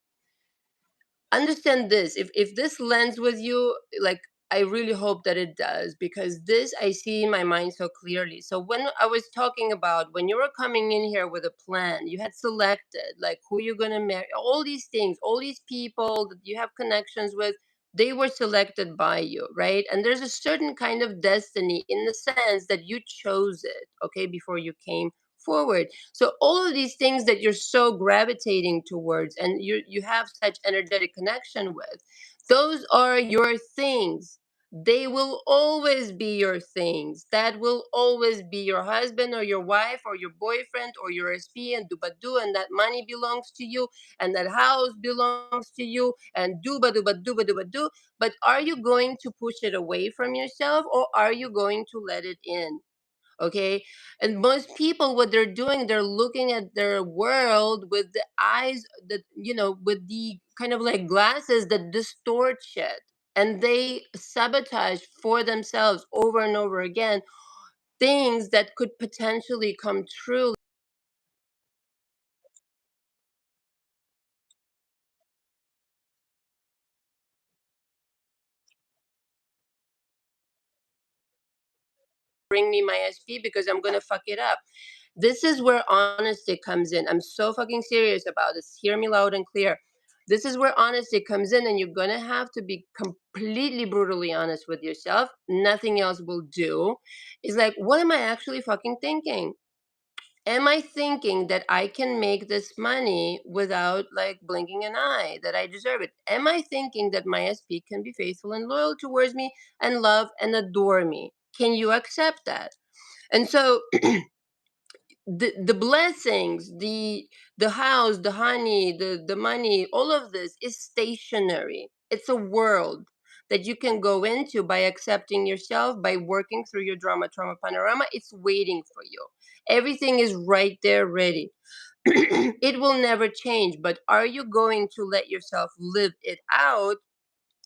Understand this. If this lands with you, like, I really hope that it does, because this I see in my mind so clearly. So when I was talking about when you were coming in here with a plan, you had selected like who you're gonna marry, all these things, all these people that you have connections with, they were selected by you, right? And there's a certain kind of destiny in the sense that you chose it, okay, before you came forward. So all of these things that you're so gravitating towards and you have such energetic connection with, those are your things. They will always be your things. That will always be your husband or your wife or your boyfriend or your SP and dubadu, and that money belongs to you, and that house belongs to you, and duba. But are you going to push it away from yourself, or are you going to let it in? Okay. And most people, what they're doing, they're looking at their world with the eyes that, with the kind of like glasses that distort shit, and they sabotage for themselves over and over again things that could potentially come true. Bring me my SP because I'm gonna fuck it up. This is where honesty comes in. I'm so fucking serious about this. Hear me loud and clear. This is where honesty comes in, and you're gonna have to be completely brutally honest with yourself. Nothing else will do. It's like, what am I actually fucking thinking? Am I thinking that I can make this money without like blinking an eye, that I deserve it? Am I thinking that my SP can be faithful and loyal towards me and love and adore me? Can you accept that? And so the blessings, the house, the honey, the money, all of this is stationary. It's a world that you can go into by accepting yourself, by working through your drama trauma panorama. It's waiting for you. Everything is right there ready. It will never change, but are you going to let yourself live it out,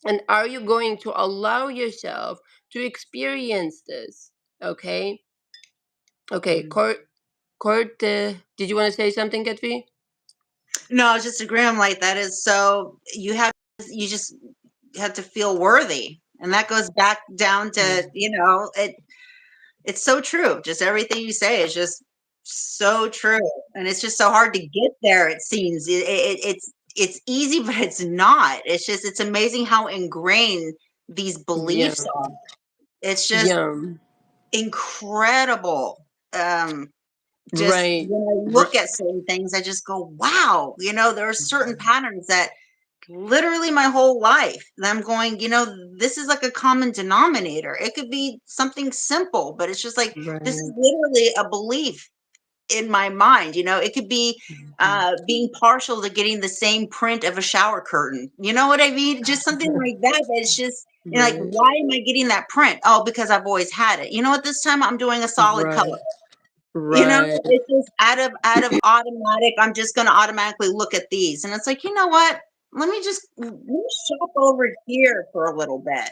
and are you going to allow yourself to experience this? Okay. Okay, Court, did you want to say something, Katvi? No, I was just agreeing. Like that is so you just have to feel worthy, and that goes back down Yeah. to it's so true. Just everything you say is just so true, and it's just so hard to get there. It seems it's easy, but it's not. It's amazing how ingrained these Yeah. beliefs are. It's just Yeah. incredible. Just Right. when I look R- at certain things, I just go, wow. There are certain patterns that literally my whole life that I'm going, this is like a common denominator. It could be something simple, but it's just like this is right. literally a belief in my mind. It could be Mhm. being partial to getting the same print of a shower curtain. You know what I mean? Just something like that. But it's just like, Right. why am I getting that print? Oh, because I've always had it. You know what? This time I'm doing a solid color. Right. Right. It's just out of automatic. I'm just going to automatically look at these, and it's like, you know what? Let me shop over here for a little bit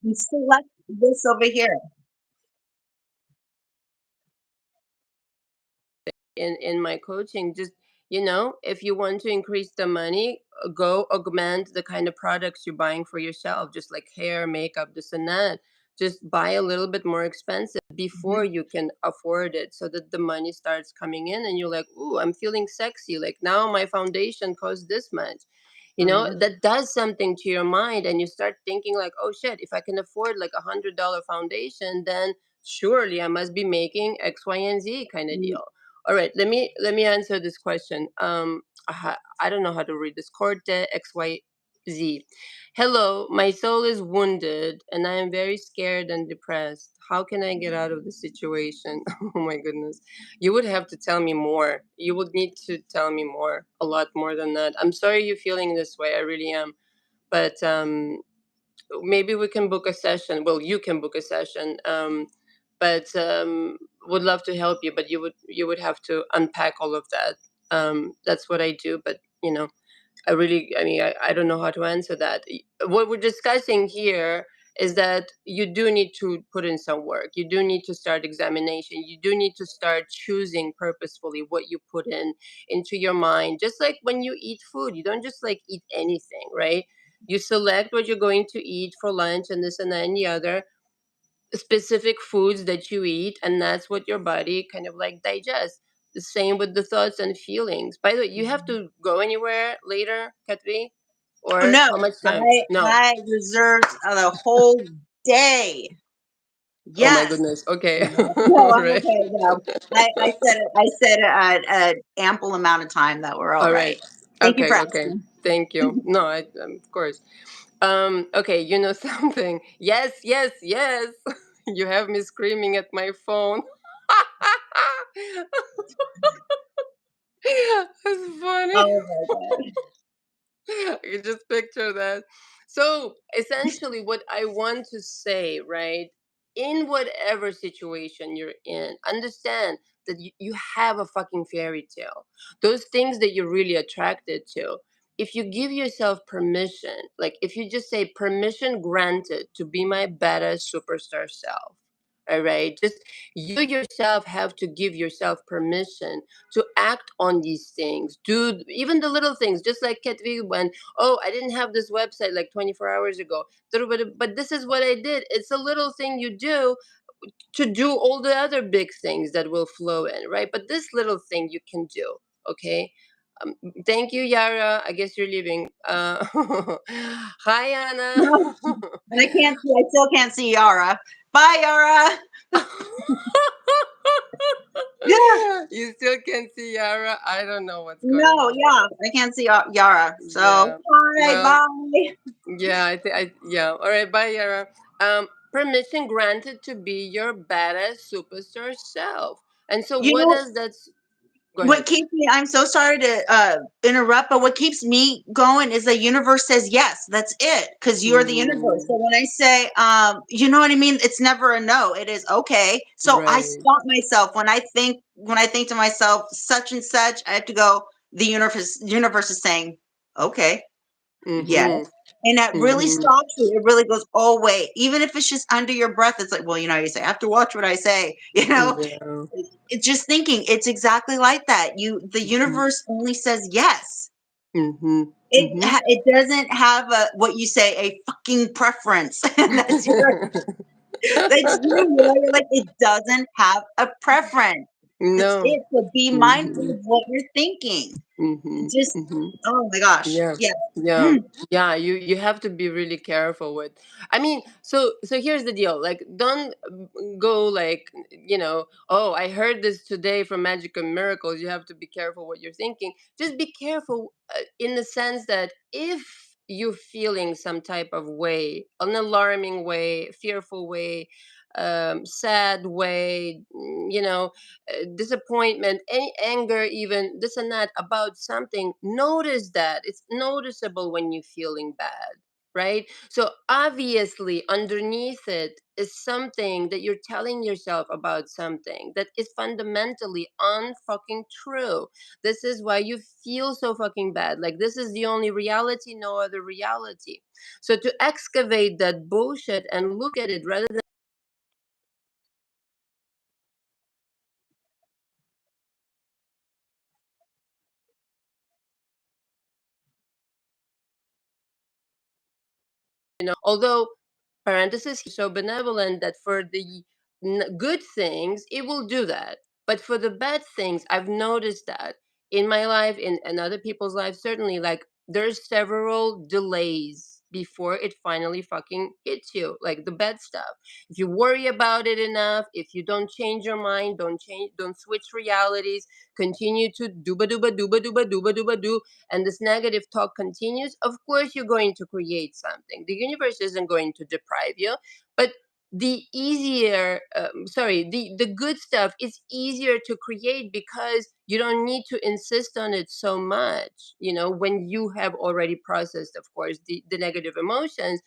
and select this over here. In my coaching, just, if you want to increase the money, go augment the kind of products you're buying for yourself, just like hair, makeup, this and that. Just buy a little bit more expensive before Mhm, you can afford it, so that the money starts coming in and you're like, ooh, I'm feeling sexy, like now my foundation costs this much. mhm, That does something to your mind, and you start thinking like, oh shit, if I can afford like $100 foundation, then surely I must be making X, Y, and Z kind of mhm. deal. All right, let me answer this question. I don't know how to read this. Corte XYZ. Hello, my soul is wounded and I am very scared and depressed. How can I get out of the situation? Oh my goodness. You would have to tell me more. You would need to tell me more, a lot more than that. I'm sorry you're feeling this way. I really am. But maybe we can book a session. Well, you can book a session. But would love to help you, but you would have to unpack all of that. That's what I do, but I mean, I don't know how to answer that. What we're discussing here is that you do need to put in some work. You do need to start examination. You do need to start choosing purposefully what you put in into your mind. Just like when you eat food, you don't just like eat anything, right? You select what you're going to eat for lunch and this and that and the other, specific foods that you eat, and that's what your body kind of like digests. The same with the thoughts and feelings. By the way, you have to go anywhere later, Katvi? Oh, Or no, how much time? I No. I reserved the whole day. Oh my Yes. goodness. Okay. No, no, All I'm right. okay. No, I said an ample amount of time that we're all All right. right. Thank you for Okay. Okay. asking. Thank you. No, of course. Okay, you know something? Yes, yes, yes. You have me screaming at my phone. That's funny. Oh my god. I can just picture that. So essentially, what I want to say, right? In whatever situation you're in, understand that you have a fucking fairy tale. Those things that you're really attracted to. If you give yourself permission, like if you just say permission granted to be my badass superstar self, all right, just you yourself have to give yourself permission to act on these things. Do even the little things, just like Ketvi when, oh, I didn't have this website like 24 hours ago. But this is what I did. It's a little thing you do to do all the other big things that will flow in, right? But this little thing you can do, okay? Um, Thank you, Yara. I guess you're leaving. Hi, Anna. And I still can't see Yara. Bye, Yara. Yeah. You still can't see Yara. I don't know what's going No, on. yeah, I can't see Yara. So, Yeah. bye, Well, bye. yeah, I think yeah. All right, bye, Yara. Permission granted to be your badass superstar self. And so You what know, does that go what ahead. keeps me, I'm so sorry to interrupt, but what keeps me going is the universe says yes. That's it. Because you're the universe. Mm, So when I say, you know what I mean? It's never a no. It is okay. So I right. stop myself when I think to myself, such and such, I have to go, the universe is saying, okay, yes. Mm-hmm. And that really Mm-hmm. stops you. It really goes, oh, wait. Even if it's just under your breath, it's like, well, you say, I have to watch what I say. Yeah. It's just thinking. It's exactly like that. The Mm-hmm. universe only says yes. Mm-hmm. It doesn't have a what you say a fucking preference. That's you. You're like it doesn't have a preference. That's No. it. So be mindful Mm-hmm. of what you're thinking. Mm-hmm. Just Mm-hmm. oh my gosh, Yeah. yeah. Yeah. Mm. Yeah, you have to be really careful with. I mean, so here's the deal. Like don't go like, oh, I heard this today from Magic and Miracles. You have to be careful what you're thinking. Just be careful in the sense that if you're feeling some type of way, an alarming way, fearful way, sad way, disappointment, any anger, even this and that about something, notice that it's noticeable when you're feeling bad, right? So obviously underneath it is something that you're telling yourself about something that is fundamentally unfucking true. This is why you feel so fucking bad, like this is the only reality, no other reality. So to excavate that bullshit and look at it rather than, although parenthesis so benevolent that for the good things it will do that, but for the bad things I've noticed that in my life, in other people's lives certainly, like there's several delays before it finally fucking hits you, like the bad stuff. If you worry about it enough, if you don't change your mind, don't switch realities, continue to dooba dooba dooba dooba dooba dooba do, and this negative talk continues, of course you're going to create something. The universe isn't going to deprive you, but the good stuff is easier to create because you don't need to insist on it so much, when you have already processed, of course, the negative emotions.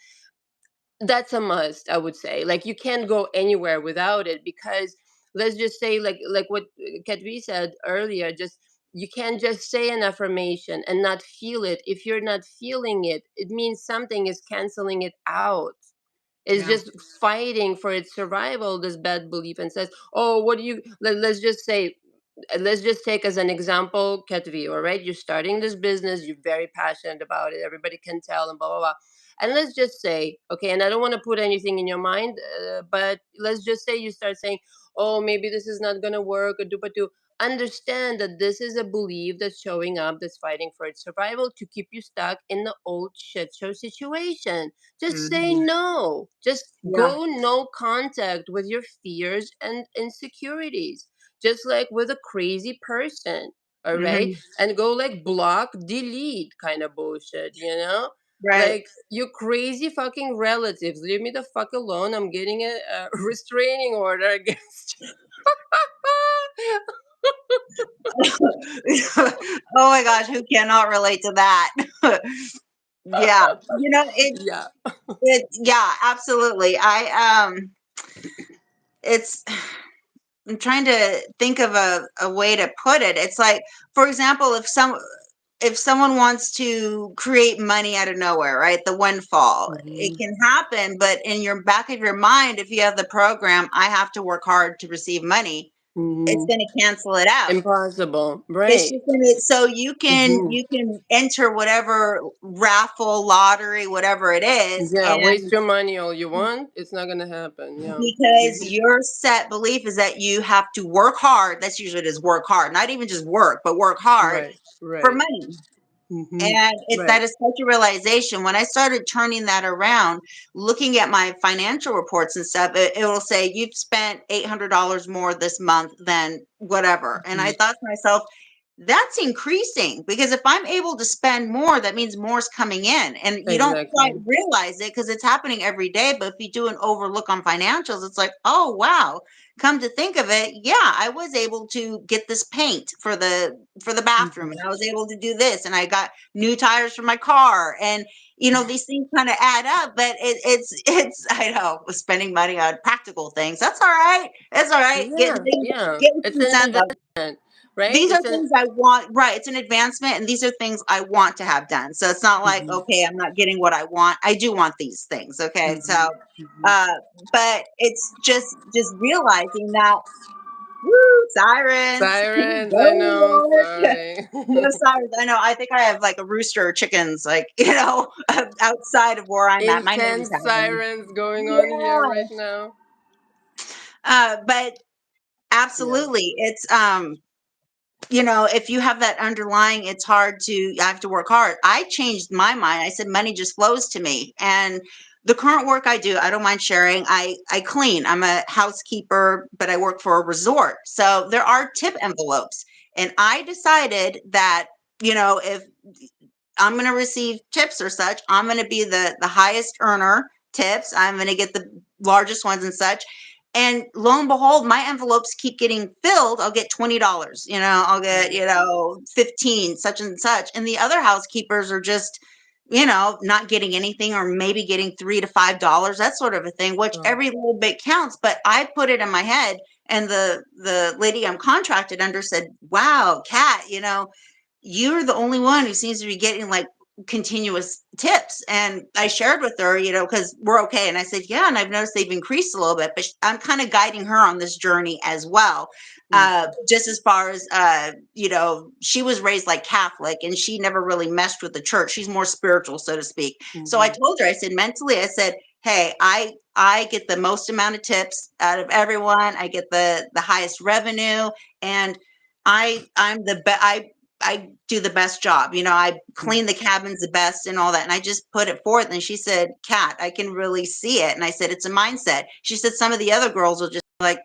That's a must, I would say. Like you can't go anywhere without it because let's just say, like what Katvi said earlier, just you can't just say an affirmation and not feel it. If you're not feeling it, it means something is canceling it out. It's Yeah. just fighting for its survival, this bad belief, and says, oh, what do you let's just say, let's just take as an example Ketvi, all right? You're starting this business, you're very passionate about it, everybody can tell, and blah blah blah. And let's just say, okay, and I don't want to put anything in your mind, but let's just say you start saying, oh, maybe this is not going to work, or do, but to understand that this is a belief that's showing up, that's fighting for its survival to keep you stuck in the old shit show situation. Just say Hmm. no, just Yeah. go no contact with your fears and insecurities, just like with a crazy person, all right? Hmm. And go like block, delete kind of bullshit, Right. Like, you crazy fucking relatives, leave me the fuck alone. I'm getting a restraining order against Oh my gosh, who cannot relate to that? Yeah, yeah. yeah, absolutely. It's I'm trying to think of a way to put it. It's like, for example, if someone wants to create money out of nowhere, right? The windfall, it Hmm. can happen, but in your back of your mind, if you have the program, I have to work hard to receive money, it's Hmm. going to cancel it out. Impossible, It's right? just gonna, so Hmm. you can enter whatever raffle, lottery, whatever it is, Yeah, waste and your money all you want, it's not gonna happen. Yeah. because Hmm. your set belief is that you have to work hard. That's usually it is work hard, not even just work, but work hard Right, for right. money. Hmm. And it's that Right. is such a realization. When I started turning that around, looking at my financial reports and stuff, it will say you've spent $800 more this month than whatever. And I Mhm. thought to myself, that's increasing because if I'm able to spend more, that means more's coming in. And you don't quite Exactly. realize it because it's happening every day. But if you do an overlook on financials, it's like, oh wow. Come to think of it, yeah, I was able to get this paint for the bathroom, and Hmm. I was able to do this, and I got new tires for my car, and these things kind of add up. But it's I know, spending money on practical things, that's all right, that's all right, Yeah, yeah. getting It's some an sense of investment, right? these are It's an things I want, right? It's an advancement, and these are things I want to have done. So it's not like, Mhm, okay, I'm not getting what I want. I do want these things. Okay. mhm, So mhm. but it's just realizing that, woo, sirens, Sirens, I go know. Lord. Sorry. No sirens. I know. I think I have like a rooster or chickens, like, outside of where I'm at. My neighbors Intense have them. sirens going on here Yeah. right now. But Yeah. absolutely, it's if you have that underlying, it's hard to, I have to work hard. I changed my mind. I said, money just flows to me. And the current work I do, I don't mind sharing. I clean. I'm a housekeeper, but I work for a resort. So there are tip envelopes. And I decided that, if I'm going to receive tips or such, I'm going to be the highest earner tips. I'm going to get the largest ones and such. And lo and behold, my envelopes keep getting filled. I'll get $20, I'll get, Mhm. 15, such and such. And the other housekeepers are just, not getting anything, or maybe getting $3 to $5, that sort of a thing, which Oh, every little bit counts. But I put it in my head, and the lady I'm contracted under said, wow, Kat, you're the only one who seems to be getting like continuous tips. And I shared with her, because we're okay. And I said, yeah, and I've noticed they've increased a little bit, but I'm kind of guiding her on this journey as well. mhm, Just as far as, she was raised like Catholic, and she never really messed with the church. She's more spiritual, so to speak. So I mhm, told her, I said, mentally, I said, hey, I get the most amount of tips out of everyone. I get the highest revenue, and I'm the best. I do the best job. I clean the cabins the best and all that. And I just put it forth. And she said, Kat, I can really see it. And I said, it's a mindset. She said, some of the other girls will just be like,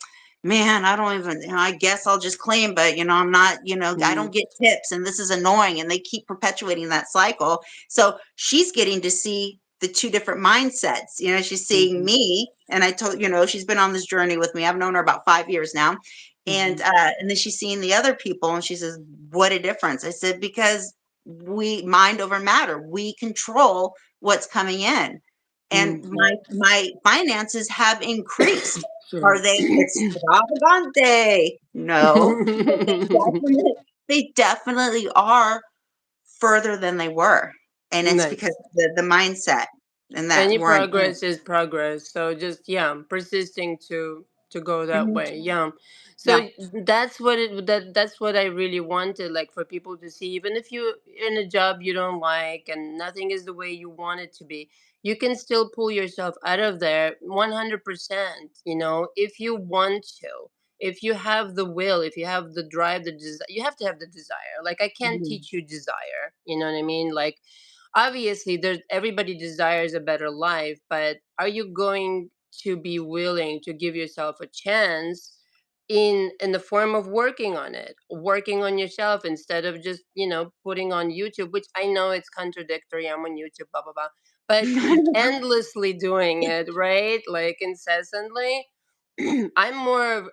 man, I don't even, I guess I'll just clean, but I'm not, I mhm, don't get tips, and this is annoying. And they keep perpetuating that cycle. So she's getting to see the two different mindsets. She's seeing mhm, me, and I told, she's been on this journey with me. I've known her about 5 years now, mhm, and then she's seeing the other people, and she says, what a difference. I said, because we mind over matter, we control what's coming in, and mhm. my finances have increased. Are Sorry. they extravagante? No, but they definitely are further than they were, and it's because Nice. of the mindset, and that Any we're in. progress is progress. So just, yeah, persisting to to go that Mhm. way. Yeah. Yeah. So that's what I really wanted, like for people to see, even if you in a job you don't like and nothing is the way you want it to be, you can still pull yourself out of there 100%, if you want to. If you have the will, if you have the drive, you have to have the desire. Like I can't Mhm. teach you desire, you know what I mean? Like obviously there's everybody desires a better life, but are you going to be willing to give yourself a chance in the form of working on it, working on yourself, instead of just putting on YouTube, which I know it's contradictory. I'm on YouTube, blah blah blah, but endlessly doing it, right? Like incessantly. I'm more of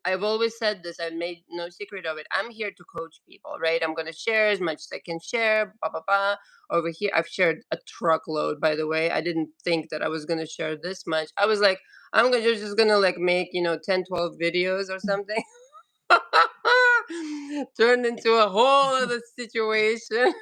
I've always said this. I've made no secret of it. I'm here to coach people, right? I'm gonna share as much as I can share. Blah blah blah. Over here, I've shared a truckload. By the way, I didn't think that I was gonna share this much. I was like, I'm gonna just gonna like make 10, 12 videos or something. Turned into a whole other situation.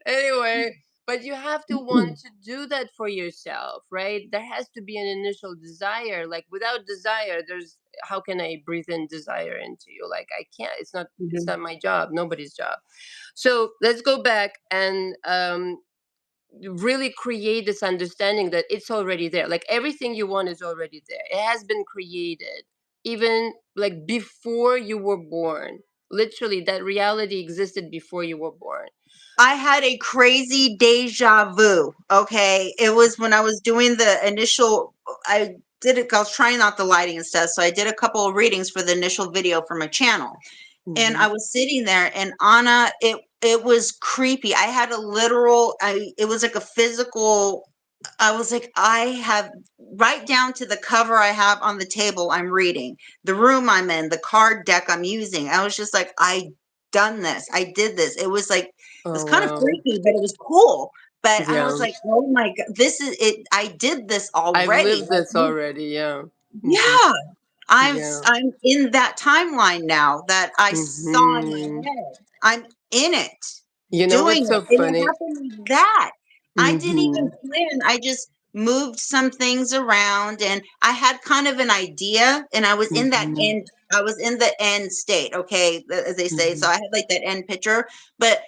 Anyway, but you have to want to do that for yourself, right? There has to be an initial desire. Like without desire, there's how can I breathe in desire into you? Like I can't. It's not Mhm. my job, nobody's job. So let's go back and really create this understanding that it's already there. Like everything you want is already there. It has been created even like before you were born. Literally, that reality existed before you were born. I had a crazy deja vu. Okay. It was when I was doing the initial, I did it, I was trying out the lighting and stuff. So I did a couple of readings for the initial video for my channel. And I Hmm. was sitting there, and Anna, it was creepy. I had a literal, it was like a physical, I was like, I have right down to the cover I have on the table I'm reading, the room I'm in, the card deck I'm using. I was just like, I done this. I did this. It was like, it was Oh kind of wow. freaky, but it was cool. But I was Yeah. like, oh my God, this is it. I did this I've already. lived this already. Yeah. Hmm. Yeah. Yeah. I'm in that timeline now that I saw in Hmm. my head. I'm in it, You know doing what's so it. And it funny? happened like that. I didn't even Hmm. plan. I just moved some things around, and I had kind of an idea, and Hmm. I was in the end state, okay, as they say. So Hmm. I had like that end picture, but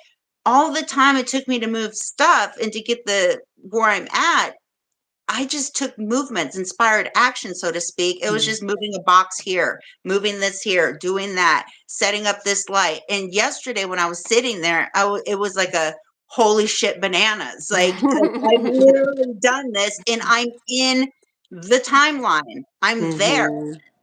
all the time it took me to move stuff and to get the where I'm at, I just took movements, inspired action, so to speak. It was Yeah. just moving a box here, moving this here, doing that, setting up this light. And yesterday, when I was sitting there, it was like a holy shit bananas. Like I've literally done this, and I'm in the timeline. I'm there.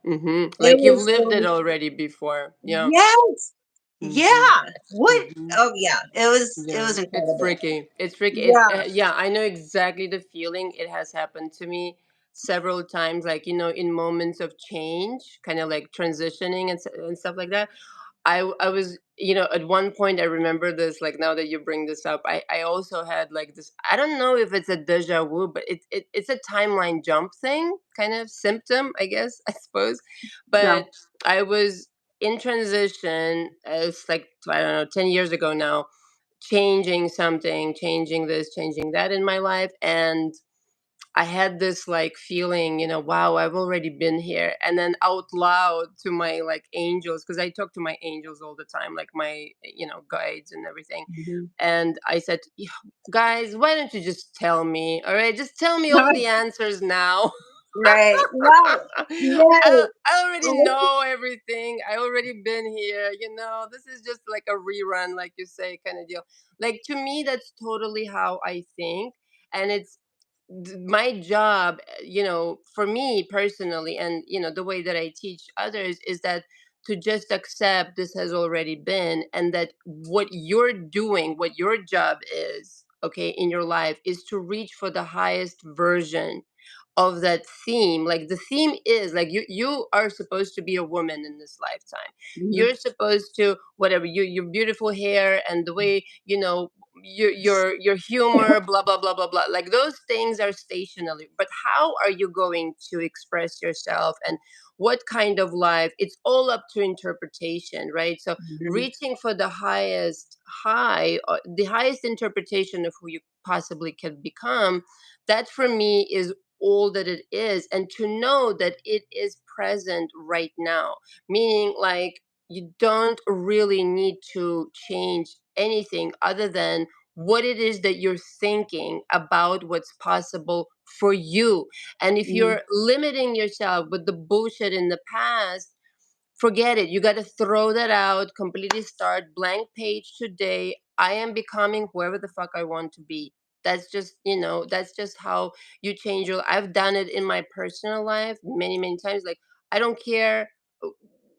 Hmm. Hmm. It Like you've was lived it so already before. Yeah. yes, Hmm. yeah. What? Hmm. Oh yeah, it Yeah, was it's incredible. freaky. It's freaky. Yeah. Yeah, I know exactly the feeling. It has happened to me several times, like, in moments of change, kind of like transitioning and stuff like that. I was, at one point I remember this, like now that you bring this up, I also had like this, I don't know if it's a deja vu, but it's a timeline jump thing, kind of symptom, I guess, I suppose. Yeah. But I was in transition, it's like, I don't know, 10 years ago now, changing something, changing this, changing that in my life. And I had this like feeling, wow, I've already been here. And then out loud to my like angels, because I talk to my angels all the time, like my, guides and everything. Mhm. And I said, "Yeah, guys, why don't you just tell me? All right, just tell me all the answers now." Right. Right. I, Right. I already Right. know everything. I already been here. This is just like a rerun, like you say, kind of deal. Like to me, that's totally how I think. And it's my job, for me personally, and the way that I teach others is that to just accept this has already been, and that what you're doing, what your job is, okay, in your life is to reach for the highest version of that theme. Like the theme is like you are supposed to be a woman in this lifetime. Mhm. You're supposed to, whatever, your beautiful hair and the way, your humor, blah blah blah blah blah, like those things are stationary. But how are you going to express yourself, and what kind of life, it's all up to interpretation, right? So Mhm. reaching for the highest high, the highest interpretation of who you possibly can become, that for me is all that it is, and to know that it is present right now, meaning like you don't really need to change anything other than what it is that you're thinking about what's possible for you. And if Mhm. you're limiting yourself with the bullshit in the past, forget it. You got to throw that out, completely start blank page today. I am becoming whoever the fuck I want to be. That's just, that's just how you change your. I've done it in my personal life many, many times. Like, I don't care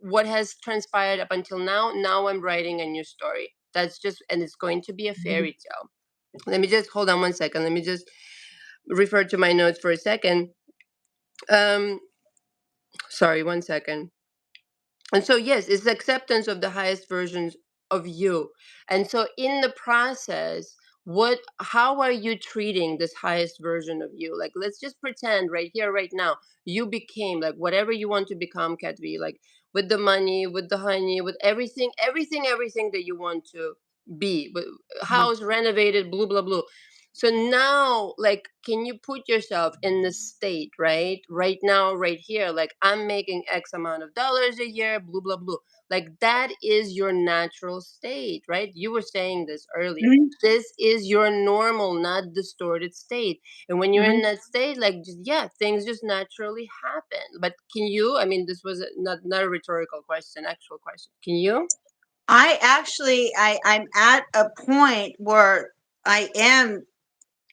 what has transpired up until now. Now I'm writing a new story. That's just, and it's going to be a Mhm. fairy tale. Let me just hold on one second. Let me just refer to my notes for a second. Um, Sorry, one second. And so, yes, it's acceptance of the highest versions of you. And so, in the process, how are you treating this highest version of you? Like, let's just pretend right here, right now, you became like whatever you want to become, Katvi, like with the money, with the honey, with everything, everything that you want to be, with Mhm. house renovated, blue, blah, blue. So now, like, can you put yourself in the state, right? Right now, right here, like, I'm making X amount of dollars a year, blue, blah, blue. Like, that is your natural state, right? You were saying this earlier. Mhm. This is your normal, not distorted state. And when you're in Mhm. that state, like, just, yeah, things just naturally happen. But can you, I mean, this was not a rhetorical question, actual question. Can you? I'm at a point where I am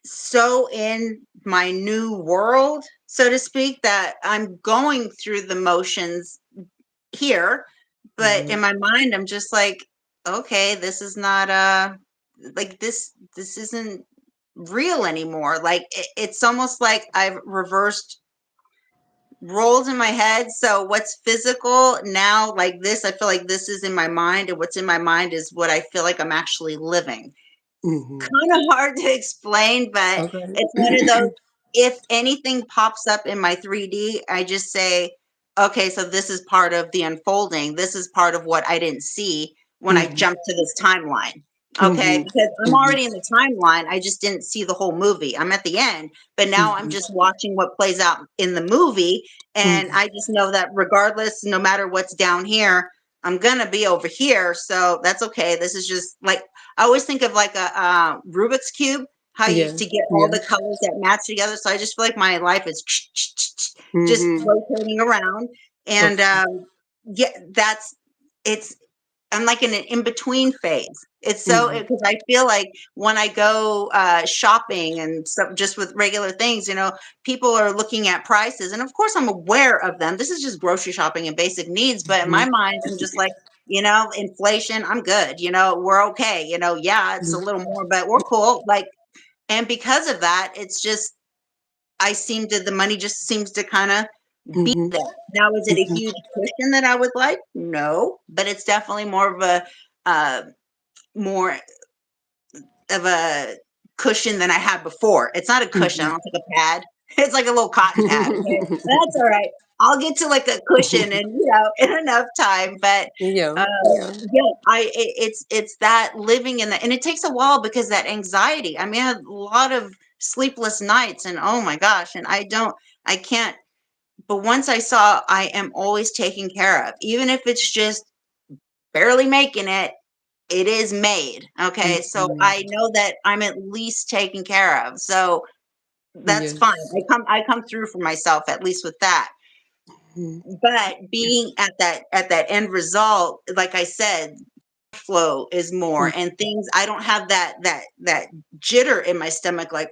so in my new world, so to speak, that I'm going through the motions here, but in Mm-hmm. my mind, I'm just like, okay, this is not like this isn't real anymore. Like it's almost like I've reversed roles in my head. So what's physical now, like this, I feel like this is in my mind, and what's in my mind is what I feel like I'm actually living. Mm-hmm. Kind of hard to explain, but Okay. it's one of those, if anything pops up in my 3D, I just say, okay, so this is part of the unfolding. This is part of what I didn't see when I Mm-hmm. jumped to this timeline. Okay, Mm-hmm. because I'm Mm-hmm. already in the timeline. I just didn't see the whole movie. I'm at the end, but now I'm Mm-hmm. just watching what plays out in the movie. And Mm-hmm. I just know that regardless, no matter what's down here, I'm gonna be over here. So that's okay. This is just like, I always think of like a Rubik's cube, how you Yeah. to get all Yeah. the colors that match together. So I just feel like my life is just Mm-hmm. rotating around, and Okay. yeah, that's it's. I'm like in an in between phase. It's so Mm-hmm. because I feel like when I go shopping and stuff, just with regular things, people are looking at prices, and of course I'm aware of them. This is just grocery shopping and basic needs, but in my mind, I'm just like, inflation, I'm good. We're okay. Yeah, it's a little more, but we're cool. Like, and because of that, it's just the money just seems to kind of be Mm-hmm. there. Now, is it a Mm-hmm. huge cushion that I would like? No, but it's definitely uh, more of a cushion than I had before. It's not a cushion. I don't think a pad. It's like a little cotton pad. Okay, that's all right. I'll get to like a cushion, and in enough time. But Yeah. uh, Yeah. yeah, it's that living in that, and it takes a while because that anxiety. I mean, I had a lot of sleepless nights, and oh my gosh, and I can't. But once I saw I am always taken care of, even if it's just barely making it, it is made. Okay. So Mm-hmm. I know that I'm at least taken care of. So that's fine. Yes. I come through for myself, at least with that. Mm-hmm. But being at that end result, like I said, flow is more, and things, I don't have that jitter in my stomach, like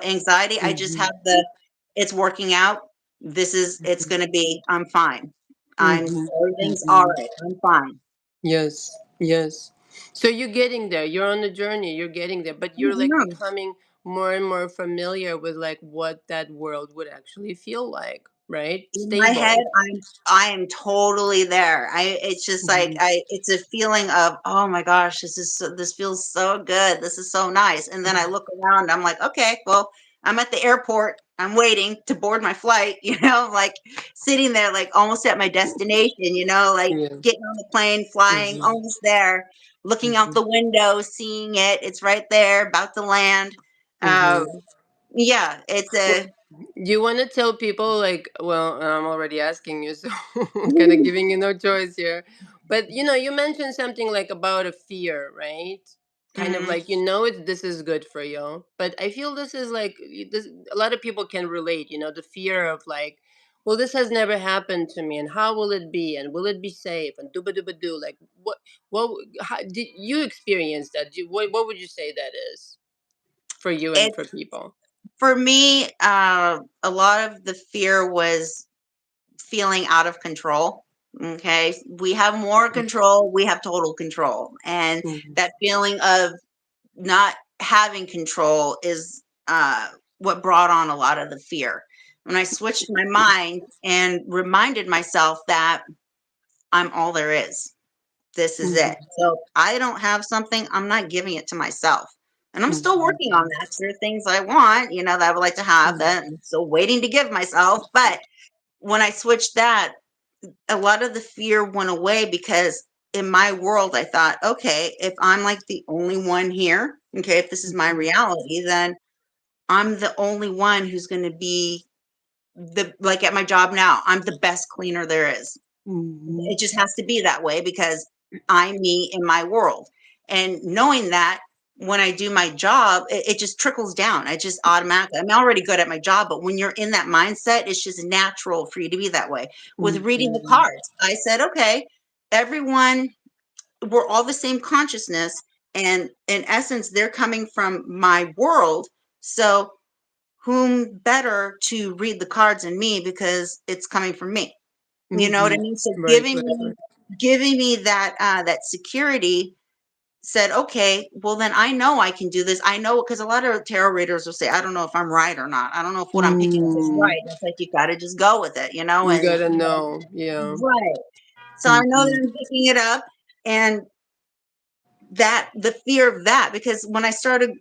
anxiety. I just Mm-hmm. have it's working out. It's gonna be, I'm fine. Mm-hmm. Everything's all Mm-hmm. right. I'm fine. Yes. Yes. So you're getting there. You're on the journey. You're getting there, but you're like No. becoming more and more familiar with like what that world would actually feel like, right? In my head, Stable. I am totally there. It's just like, Mm-hmm. it's a feeling of, oh my gosh, this feels so good. This is so nice. And then I look around, I'm like, okay, well, I'm at the airport. I'm waiting to board my flight, like sitting there, like almost at my destination, like Yeah. getting on the plane, flying, Mm-hmm. almost there, looking out Mm-hmm. the window, seeing it. It's right there, about to land. Uh, Mm-hmm. Yeah, it's a You want to tell people, like, well, I'm already asking you, so kind of giving you no choice here. But you mentioned something like about a fear, right? Kind of Mhm. like this is good for you, but I feel this is like this. A lot of people can relate. The fear of like, well, this has never happened to me, and how will it be, and will it be safe, and dooba dooba doo. Like, what? How, did you experience that? What would you say that is for you and for It's people? for me, a lot of the fear was feeling out of control. Okay. We have more control, we have total control. And Mhm. that feeling of not having control is what brought on a lot of the fear. When I switched my mind and reminded myself that I'm all there is, this is it. Mhm. So I don't have something, I'm not giving it to myself. And I'm still working on Mhm. that. There are things I want, that I would like to have that I'm still waiting to give myself. But when I switched that, a lot of the fear went away because in my world, I thought, okay, if I'm like the only one here, okay, if this is my Mhm. reality, then I'm the only one who's going to be like at my job now, I'm the best cleaner there is. Mhm. It just has to be that way because I'm me in my world. And knowing that when I do my job, it just trickles down. I just automatically, I'm already good at my job, but when you're in that mindset, it's just natural for you to be that way. With reading the Mhm. cards, I said, okay, everyone, we're all the same consciousness. And in essence, they're coming from my world. So, whom better to read the cards than me because it's coming from me? You know what I Mhm. mean? So Right, right, right. giving me that security said, okay, well then I know I can do this. I know because a lot of tarot readers will say, I don't know if I'm right or not. I don't know if what I'm picking up is Mm. right. It's like you gotta just go with it, You and gotta know, yeah. right. So I know that Mhm. I'm picking it up and that the fear of that, because when I started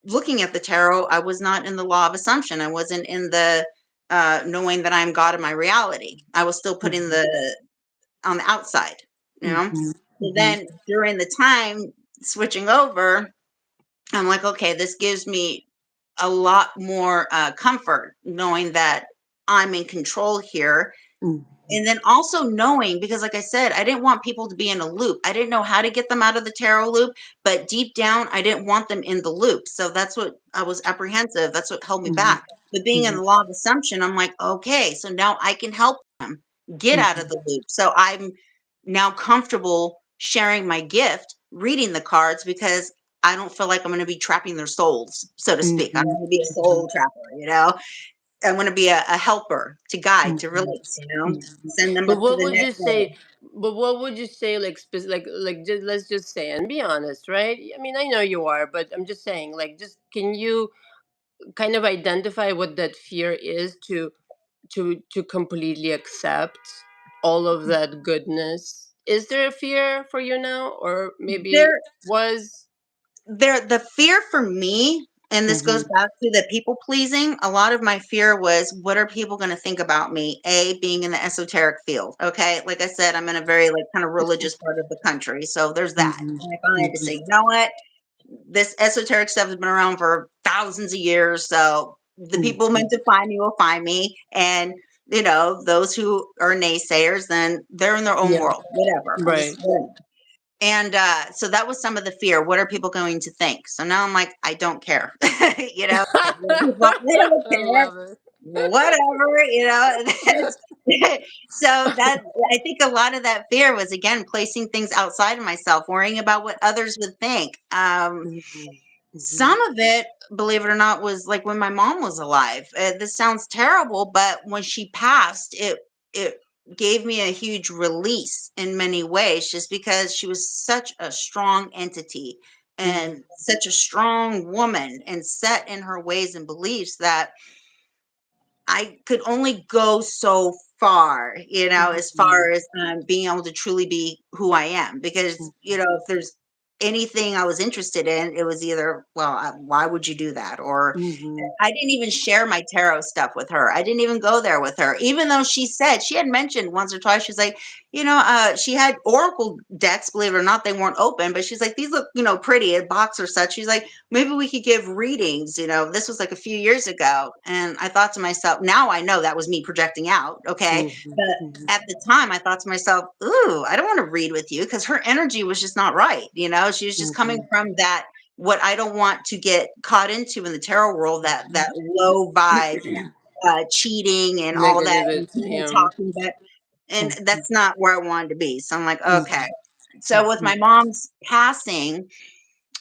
looking at the tarot, I was not in the law of assumption. I wasn't in the knowing that I'm God of my reality. I was still putting Mhm. the on the outside, you know? Mhm. So Mhm. then during the time switching over, I'm like, okay, this gives me a lot more comfort knowing that I'm in control here. Mhm. And then also knowing, because like I said, I didn't want people to be in a loop. I didn't know how to get them out of the tarot loop, but deep down, I didn't want them in the loop. So that's what I was apprehensive. That's what held me Mhm. back. But being in Mhm. the law of assumption, I'm like, okay, so now I can help them get out of Mhm. the loop. So I'm now comfortable sharing my gift, reading the cards, because I don't feel like I'm going to be trapping their souls, so to speak. I don't Mhm. want to be a soul trapper. I want to be a helper, to guide, to Mhm. release, Mhm. send them But up to what the would you next level. say? But what would you say, like, like, just let's just say and be honest, right? I mean, I know you are, but I'm just saying, like, just can you kind of identify what that fear is to completely accept all of that goodness? Is there a fear for you now, or maybe There, was? the fear for me, and this goes Mhm. back to the people pleasing. A lot of my fear was, what are people going to think about me? Being in the esoteric field. Okay, like I said, I'm in a very like kind of religious part of the country, so there's that. Mhm. And I finally had to say, Mhm. you know what? This esoteric stuff has been around for thousands of years. So the people meant Mhm. to find me will find me. And, those who are naysayers, then they're in their own Yeah. world, whatever. I'm just, Right. whatever. And so that was some of the fear. What are people going to think? So now I'm like, I don't care. People, they don't I care. love it. Whatever. So that I think a lot of that fear was again placing things outside of myself, worrying about what others would think. Mhm. Mhm. Some of it, believe it or not, was like when my mom was alive. This sounds terrible, but when she passed, it gave me a huge release in many ways, just because she was such a strong entity Mhm. and such a strong woman and set in her ways and beliefs that I could only go so far, as Mhm. far as being able to truly be who I am. Because Mhm. if there's anything I was interested in, it was either, well, why would you do that? Or Mm-hmm. I didn't even share my tarot stuff with her. I didn't even go there with her, even though she had mentioned once or twice. She's like, she had oracle decks, believe it or not, they weren't open, but she's like, these look, pretty in box or such. She's like, maybe we could give readings. This was like a few years ago. And I thought to myself, now I know that was me projecting out. Okay. Mm-hmm. But Mm-hmm. at the time, I thought to myself, ooh, I don't want to read with you because her energy was just not right. She was just coming Mm-hmm. from that, what I don't want to get caught into in the tarot world, that low vibe, cheating and all that, and Negativity. people talking back, and Mm-hmm. that's not where I wanted to be. So I'm like, okay. Mm-hmm. So with my mom's passing,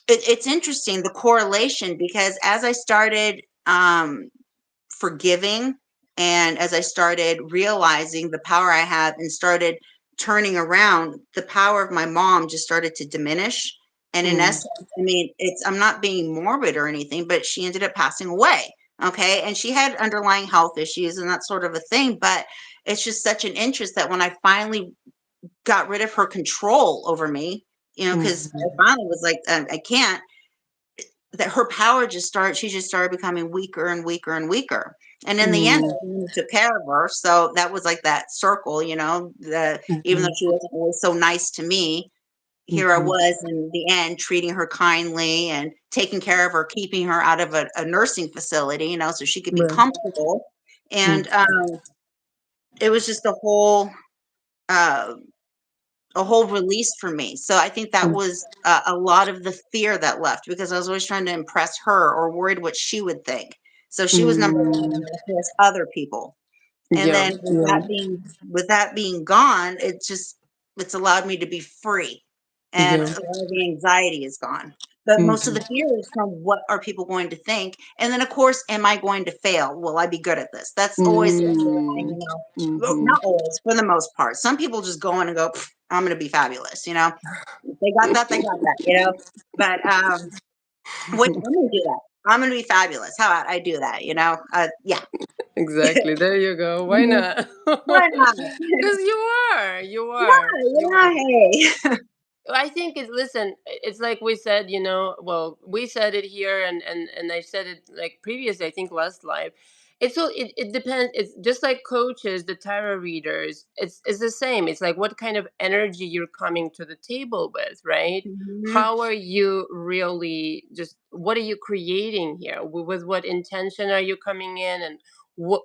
it's interesting, the correlation, because as I started forgiving, and as I started realizing the power I have and started turning around, the power of my mom just started to diminish. And in Mm-hmm. essence, I mean, I'm not being morbid or anything, but she ended up passing away. Okay. And she had underlying health issues and that sort of a thing. But it's just such an interest that when I finally got rid of her control over me, because I Mm-hmm. finally was like, I can't, that her power she just started becoming weaker and weaker and weaker. And in the end, Mm-hmm. I took care of her. So that was like that circle, even though Mm-hmm. she wasn't always so nice to me, here I Mm-hmm. was in the end treating her kindly and taking care of her, keeping her out of a nursing facility, so she could be Right. comfortable. And Mm-hmm. it was just uh, a whole release for me. So I think that was a lot of the fear that left, because I was always trying to impress her or worried what she would think. So she was number one, and Mm-hmm. then of course other people. And Yeah. then Yeah. with that being gone, it's allowed me to be free, and Yeah. a lot of the anxiety is gone. But most of Mm-hmm. the fear is from, what are people going to think? And then of course, am I going to fail? Will I be good at this? That's always the underlying, well, Mm-hmm. not always, for the most part. Some people just go in and go, I'm going to be fabulous. If they got that, they got that. But which I'm going to do that. I'm going to be fabulous. How about I do that? Yeah. Exactly. There you go. Why Mhm. not? Why not? Because you are. You are. Yeah, You yeah, hey. I think it's listen. It's like we said, Well, we said it here, and I said it like previously. I think last live. It depends. It's just like coaches, the tarot readers. It's the same. It's like what kind of energy you're coming to the table with, right? Mhm. How are you really just? What are you creating here? With what intention are you coming in, and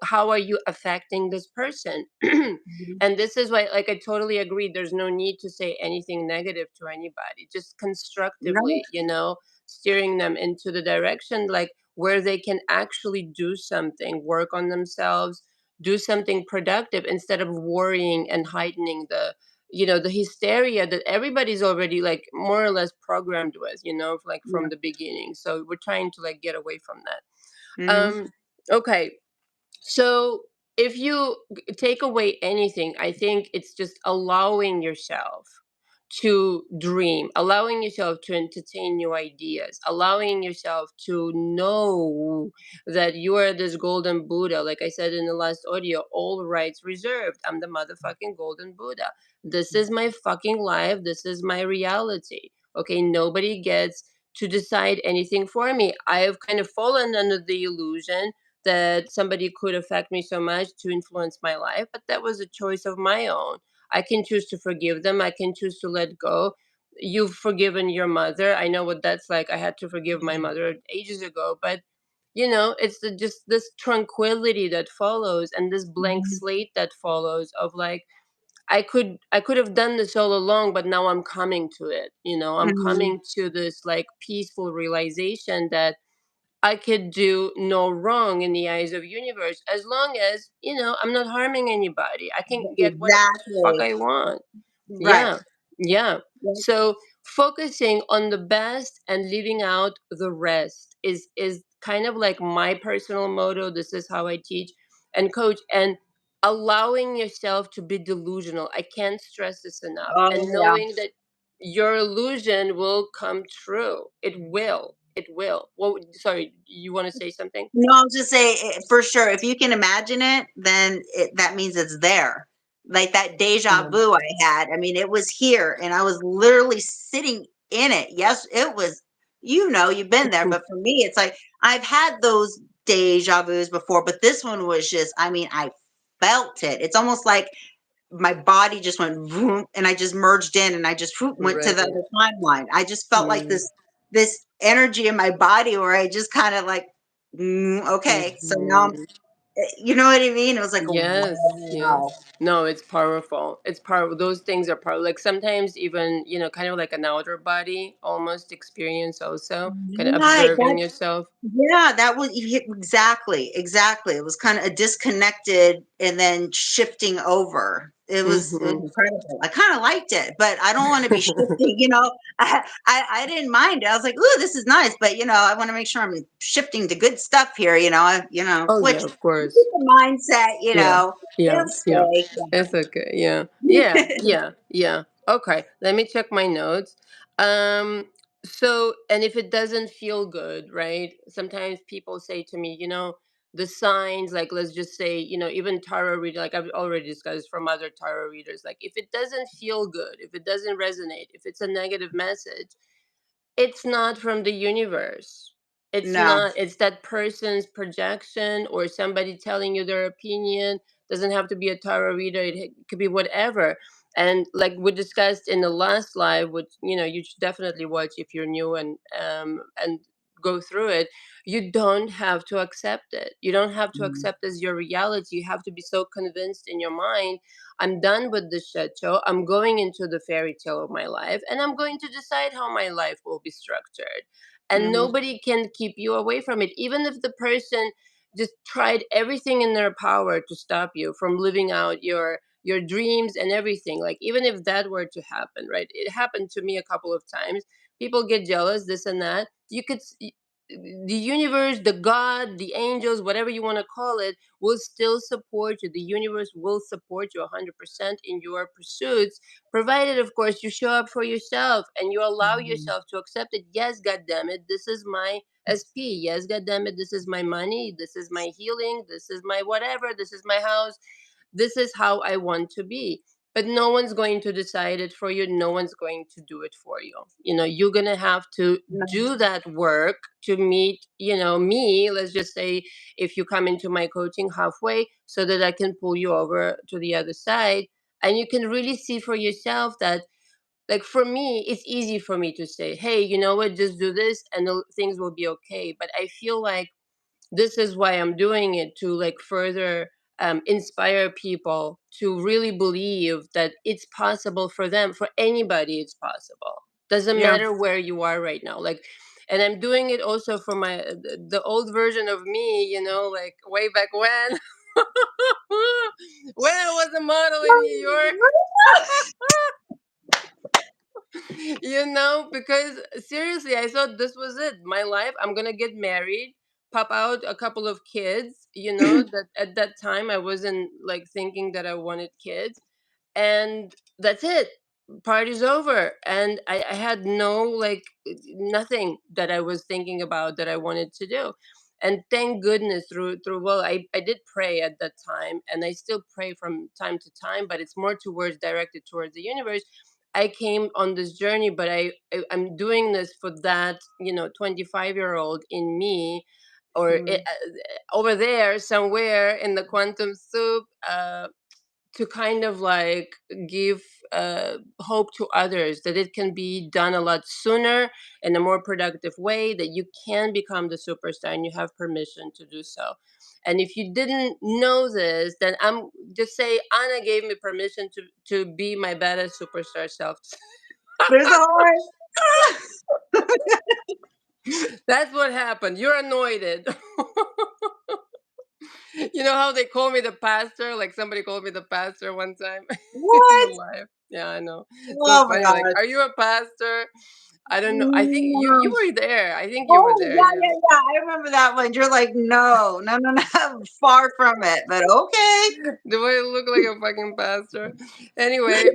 how are you affecting this person? Mhm. And this is why, like, I totally agree. There's no need to say anything negative to anybody. Just No. constructively, steering them into the direction, like, where they can actually do something, work on themselves, do something productive instead of worrying and heightening the hysteria that everybody's already, like, more or less programmed with, like, Yeah. from the beginning. So we're trying to, like, get away from that. Mhm. Okay, so if you take away anything, I think it's just allowing yourself to dream, allowing yourself to entertain new ideas, allowing yourself to know that you are this golden Buddha. Like I said in the last audio, all rights reserved. I'm the motherfucking golden Buddha. This is my fucking life. This is my reality. Okay, nobody gets to decide anything for me. I have kind of fallen under the illusion that somebody could affect me so much to influence my life, but that was a choice of my own. I can choose to forgive them. I can choose to let go. You've forgiven your mother. I know what that's like. I had to forgive my mother ages ago, but it's just this tranquility that follows, and this blank Mhm. slate that follows of, like, I could have done this all along, but now I'm coming to it. I'm Mhm. coming to this, like, peaceful realization that I could do no wrong in the eyes of universe, as long as I'm not harming anybody. I can get whatever the fuck Exactly. I want. Right. Yeah, yeah. Yeah. So focusing on the best and leaving out the rest is kind of like my personal motto. This is how I teach and coach, and allowing yourself to be delusional. I can't stress this enough. Oh And yeah. knowing that your illusion will come true. It will. It will. Well, sorry, you want to say something? No, I'll just say, for sure, if you can imagine it, then that means it's there. Like that deja Yeah. vu I had. I mean, it was here, and I was literally sitting in it. Yes, it was, you've been there, but for me, it's like I've had those deja vus before, but this one was just, I mean, I felt it. It's almost like my body just went vroom, and I just merged in, and I just went to the Right. other timeline. I just felt like Mm. this energy in my body where I just kind of like, okay, so now I'm, Mhm. you know what I mean? It was like, Yes, wow. yes. No, it's powerful. It's powerful. Those things are powerful. Like sometimes even, kind of like an outer body almost experience also, kind of Right. observing yourself. Yeah, that was exactly, exactly. It was kind of a disconnected and then shifting over. It was Hmm. incredible. I kind of liked it, but I don't want to be shifting. I didn't mind it. I was like, "Ooh, this is nice," but I want to make sure I'm shifting to good stuff here. Oh Which yeah, of keep course. the mindset. Yeah, yeah, It'll yeah. stay. It's okay. Yeah, yeah, Yeah. yeah, yeah. Okay, let me check my notes. Um, so, and if it doesn't feel good, right? Sometimes people say to me, the signs, like let's just say, even tarot reader, like I've already discussed from other tarot readers, like if it doesn't feel good, if it doesn't resonate, if it's a negative message, it's not from the universe. It's No. not. It's that person's projection or somebody telling you their opinion. Doesn't have to be a tarot reader. It could be whatever. And like we discussed in the last live, which you should definitely watch if you're new, and go through it. You don't have to accept it. You don't have to Mm, accept as your reality. You have to be so convinced in your mind, I'm done with the shit show. I'm going into the fairy tale of my life, and I'm going to decide how my life will be structured. And mhm, nobody can keep you away from it, even if the person just tried everything in their power to stop you from living out your dreams and everything. Like even if that were to happen, right? It happened to me a couple of times. People get jealous, this and that. The universe, the God, the angels, whatever you want to call it, will still support you. The universe will support you 100% in your pursuits, provided, of course, you show up for yourself and you allow mhm, yourself to accept it. Yes, God damn it, this is my SP. Yes, God damn it, this is my money. This is my healing. This is my whatever. This is my house. This is how I want to be. But no one's going to decide it for you. No one's going to do it for you. You're going to have to no, do that work to meet, me. Let's just say if you come into my coaching halfway so that I can pull you over to the other side. And you can really see for yourself that, like, for me, it's easy for me to say, hey, you know what, just do this and things will be okay. But I feel like this is why I'm doing it, to like further inspire people to really believe that it's possible for them, for anybody. It's possible. Doesn't yeah. matter where you are right now. Like, and I'm doing it also for the old version of me. Like way back when, when I was a model in New York. Because seriously, I thought this was it. My life, I'm gonna get married, pop out a couple of kids, that at that time I wasn't like thinking that I wanted kids. And that's it. Party's over. And I had no, like, nothing that I was thinking about that I wanted to do. And thank goodness, through well, I did pray at that time, and I still pray from time to time, but it's more towards directed towards the universe. I came on this journey, but I'm doing this for that 25-year-old in me, or Mm. over there somewhere in the quantum soup, to kind of like give hope to others that it can be done a lot sooner in a more productive way, that you can become the superstar and you have permission to do so. And if you didn't know this, then I'm just say Anna gave me permission to be my badass superstar self. There's a heart. That's what happened. You're anointed. You know how they call me the pastor? Like somebody called me the pastor one time in the What? live. Yeah, I know. So Oh my funny. Like, gosh. are you a pastor? I don't know. I think you No. were there. I think you were Oh, there. yeah, Yeah. yeah, yeah. I remember that one. You're like, no, no, no, no. Far from it, but okay. Do I look like a fucking pastor? Anyway,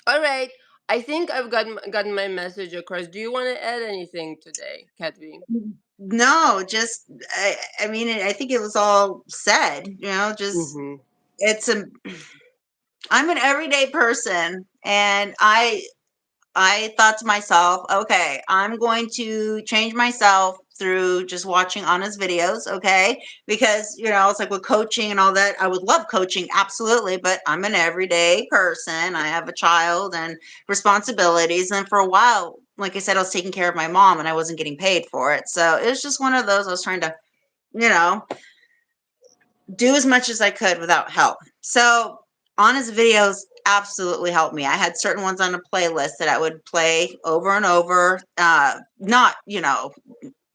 all right. I think I've gotten my message across. Do you want to add anything today, Kathy? No, just I mean, I think it was all said. Just Mm-hmm. it's a. I'm an everyday person, and I thought to myself, okay, I'm going to change myself through just watching Anna's videos, okay? Because, it's like with coaching and all that, I would love coaching, absolutely, but I'm an everyday person. I have a child and responsibilities. And for a while, like I said, I was taking care of my mom and I wasn't getting paid for it. So it was just one of those I was trying to, you know, do as much as I could without help. So Anna's videos absolutely helped me. I had certain ones on a playlist that I would play over and over. Not,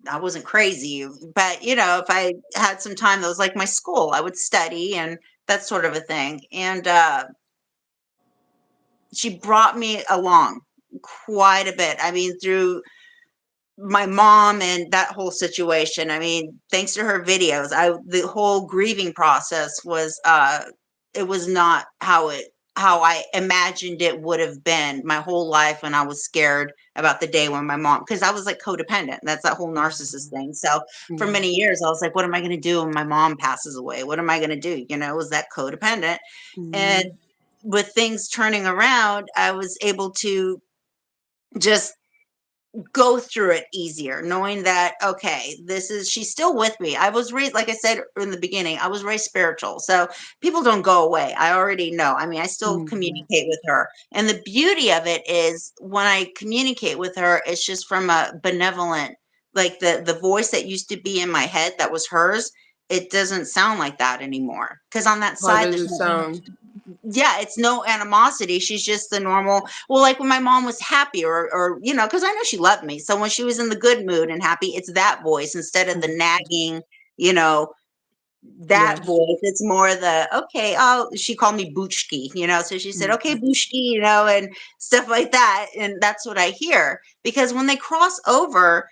I wasn't crazy, but if I had some time that was like my school, I would study and that sort of a thing. And she brought me along quite a bit. I mean, through my mom and that whole situation. I mean, thanks to her videos, the whole grieving process was it was not how I imagined it would have been my whole life when I was scared about the day when my mom, because I was like codependent. That's that whole narcissist thing. So for Mm-hmm. many years I was like, what am I going to do when my mom passes away? What am I going to do? It was that codependent. And Mm-hmm. with things turning around, I was able to just go through it easier, knowing that, okay, she's still with me. I was raised, like I said in the beginning, I was raised spiritual, so people don't go away. I already know. I mean, I still Mm-hmm. communicate with her, and the beauty of it is when I communicate with her, it's just from a benevolent, like the voice that used to be in my head that was hers. It doesn't sound like that anymore, because on that How side does there's it sound? yeah, it's no animosity. She's just the normal. Well, like when my mom was happy, or because I know she loved me. So when she was in the good mood and happy, it's that voice instead of the Mm-hmm. nagging, you know, that Yes. voice. It's more the okay. Oh, she called me Boochki, so she said okay, Mm-hmm. Boochki, and stuff like that. And that's what I hear because when they cross over,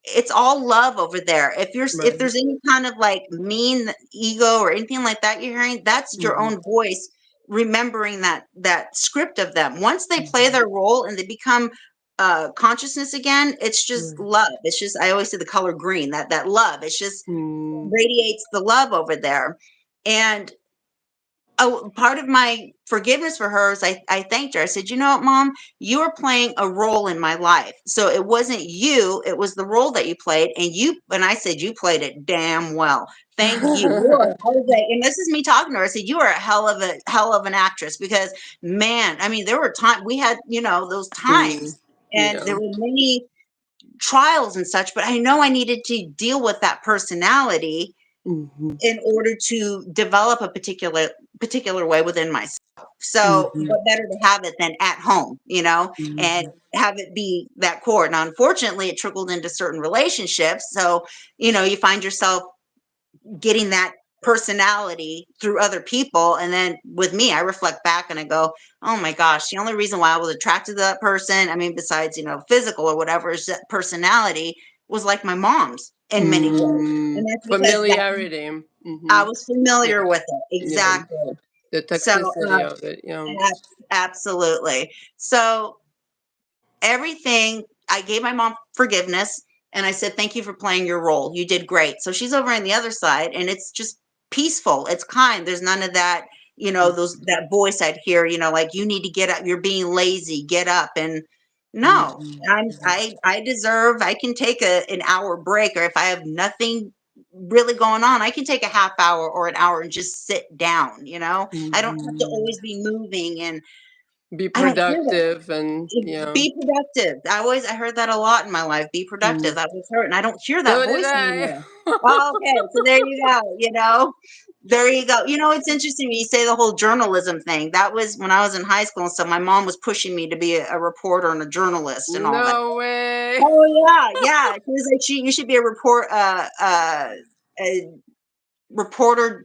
it's all love over there. If Right. there's any kind of like mean ego or anything like that you're hearing, that's your Mm-hmm. own voice remembering that script of them. Once they play Mm-hmm. their role and they become consciousness again, it's just Right. love. It's just I always say the color green, that love. It's just Mm-hmm. radiates the love over there. And part of my forgiveness for her is I thanked her. I said, what, Mom, you were playing a role in my life. So it wasn't you, it was the role that you played. And I said, you played it damn well. Thank you. I was like, and this is me talking to her. I said, you are a hell of an actress because man, I mean, there were times we had, those Mm, times and yeah. there were many trials and such, but I know I needed to deal with that personality Mhm, in order to develop a particular way within myself. So, mhm, what better to have it than at home, and mhm, have it be that core. Now, unfortunately, it trickled into certain relationships. So, you find yourself getting that personality through other people. And then with me, I reflect back and I go, oh my gosh, the only reason why I was attracted to that person, I mean, besides, physical or whatever, is that personality was like my mom's in many ways. And that's because that Familiarity. I Mhm. was familiar Yeah, with it. yeah. Exactly. The So, toxicity of it. Yeah. absolutely. So, everything, I gave my mom forgiveness and I said, thank you for playing your role. You did great. So, she's over on the other side and it's just peaceful. It's kind. There's none of that, that voice I'd hear, like you need to get up. You're being lazy. Get up. And no, Mhm, I deserve, I can take an hour break, or if I have nothing really going on, I can take a half hour or an hour and just sit down. I don't have to mhm. always be moving, and Be I don't care that. productive and yeah. Be productive. I heard that a lot in my life. Be productive. Mm. That was hurt, and I don't hear that So did voice I. anymore. Oh, okay, so there you go. There you go. It's interesting when you say the whole journalism thing. That was when I was in high school, and so my mom was pushing me to be a reporter and a journalist and all that. No way. Oh yeah, yeah. She was like, you should be a reporter,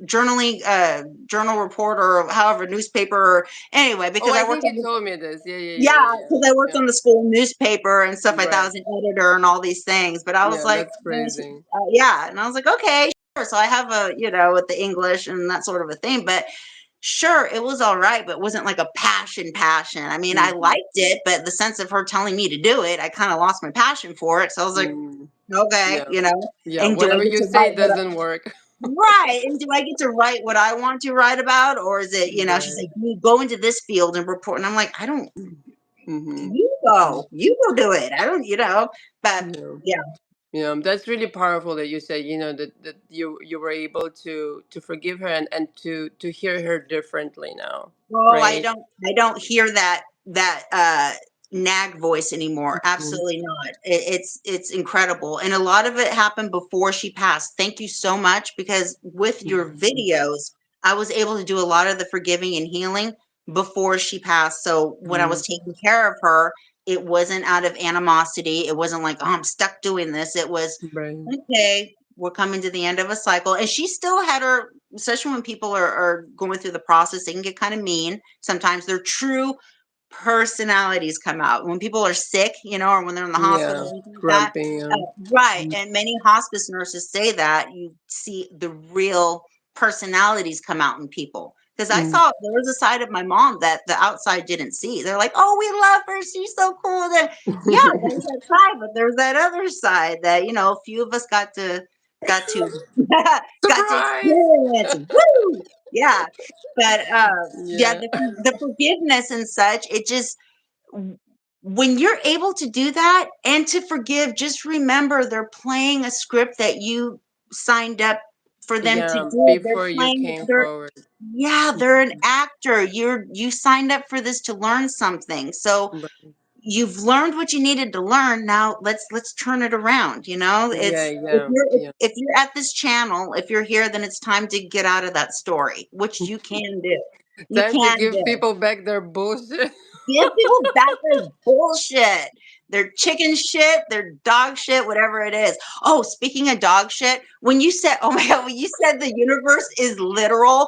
journal reporter, or however, newspaper, or anyway, Oh, because I I worked think you on the told me this. Yeah, yeah, yeah, yeah, yeah, yeah. because I worked Yeah. on the school newspaper and stuff like that. I Right. was an editor and all these things. But I was Yeah, like, that's man, crazy. yeah, and I was like, okay, sure. So I have with the English and that sort of a thing. But sure, it was all right, but it wasn't like a passion. I mean, I Mhm. liked it, but the sense of her telling me to do it, I kind of lost my passion for it. So I was like, Mm. okay, Yeah. Yeah. and do I Whatever get you to say write what doesn't work. right? And do I get to write what I want to write about, or is it, she's Right. like, you go into this field and report, and I'm like, I don't. Mm-hmm. You go do it. I don't, but Yeah. yeah. Yeah, that's really powerful that you said, that you were able to forgive her and to hear her differently now, Oh, I right? don't I don't hear that nag voice anymore. Mm. Absolutely not. It's incredible. And a lot of it happened before she passed. Thank you so much, because with your Mhm. videos, I was able to do a lot of the forgiving and healing before she passed. So when I was Mm. taking care of her, it wasn't out of animosity. It wasn't like, oh, I'm stuck doing this. It was, Right. okay, we're coming to the end of a cycle. And she still had her, especially when people are going through the process, they can get kind of mean. Sometimes their true personalities come out. When people are sick, or when they're in the hospital Yeah. or anything like that. Grumpy. Right. Mm. And many hospice nurses say that you see the real personalities come out in people. Because I Mm. saw there was a side of my mom that the outside didn't see. They're like, "Oh, we love her. She's so cool." Then, yeah, there's that side, but there's that other side that a few of us got to got to Surprise! experience. Woo! Yeah, but yeah, Yeah. the forgiveness and such. It just, when you're able to do that and to forgive, just remember they're playing a script that you signed up for them to Yeah. do. They're Before you playing. came They're forward. Yeah, they're an actor. You signed up for this to learn something. So Right. you've learned what you needed to learn. Now let's turn it around. Yeah. It's, if Yeah. you're Yeah. if you're at this channel, if you're here, then it's time to get out of that story, which you can do. You Time to can give do. people back their bullshit. Give people back their bullshit. Their chicken shit, their dog shit, whatever it is. Oh, speaking of dog shit, when you said, oh my God, when you said the universe is literal,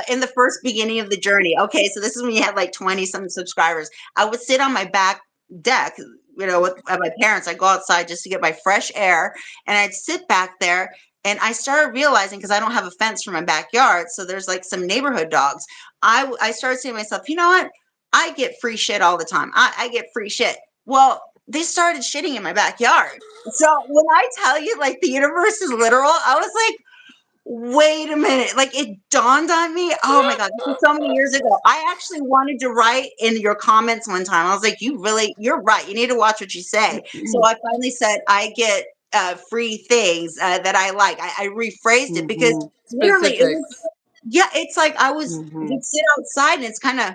in the first beginning of the journey. Okay, so this is when you had like 20 some subscribers. I would sit on my back deck, with my parents. I'd go outside just to get my fresh air, and I'd sit back there. And I started realizing, because I don't have a fence for my backyard, so there's like some neighborhood dogs. I started saying to myself, you know what? I get free shit all the time. I get free shit. Well, they started shitting in my backyard. So when I tell you, like, the universe is literal, I was like, wait a minute. Like, it dawned on me. Oh my God, this is so many years ago. I actually wanted to write in your comments one time. I was like, you're right. You need to watch what you say. So I finally said, I get free things that I like. I rephrased it because literally it was, Specifics. yeah, it's like I Hmm. would sit outside and it's kind of,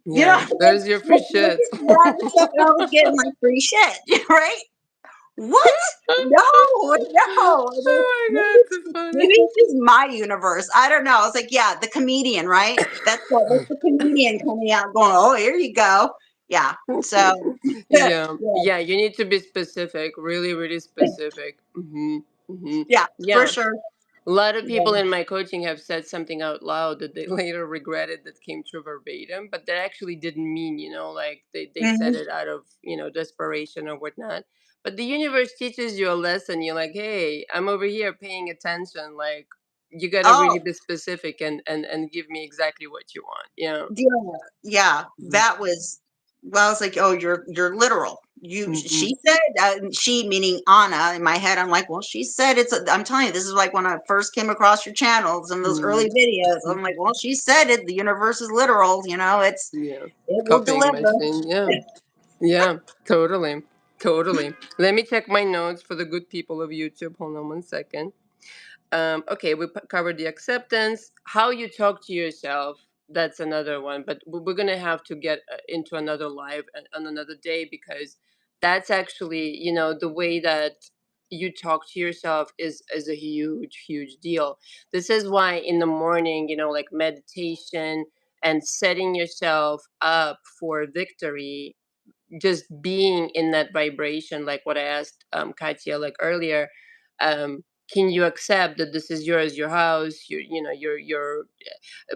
Yeah. There's your free shit. looking around and stuff, and I was getting like free shit, right? What? No, no. Oh Maybe my god, it's, it's funny. maybe it's just my universe. I don't know. I was like, yeah, the comedian, right? That's the comedian coming out, going, "Oh, here you go." Yeah. So, yeah, Yeah, yeah. You need to be specific, really, really specific. yeah, for Yeah. sure. A lot of Yeah. people in my coaching have said something out loud that they later regretted that came true verbatim, but that actually didn't mean, like they said Hmm. it out of, desperation or whatnot. But the universe teaches you a lesson. You're like, hey, I'm over here paying attention. Like, you got to really Oh, be specific and give me exactly what you want. Yeah. yeah, yeah, that was, well, I was like, "Oh, you're literal." Mm-hmm. She said, she meaning Anna. In my head, I'm like, "Well, she said it's." I'm telling you, this is like when I first came across your channel, some of those early videos. I'm like, "Well, she said it. The universe is literal. Yeah. It will Copying deliver." machine. Yeah. Yeah. Totally. Totally. Let me check my notes for the good people of YouTube. Hold on one second. Okay, we covered the acceptance. How you talk to yourself, that's another one. But we're going to have to get into another live on another day, because that's actually, the way that you talk to yourself is a huge, huge deal. This is why in the morning, like meditation and setting yourself up for victory, just being in that vibration, like what I asked Katya like earlier. Can you accept that this is yours, your house, your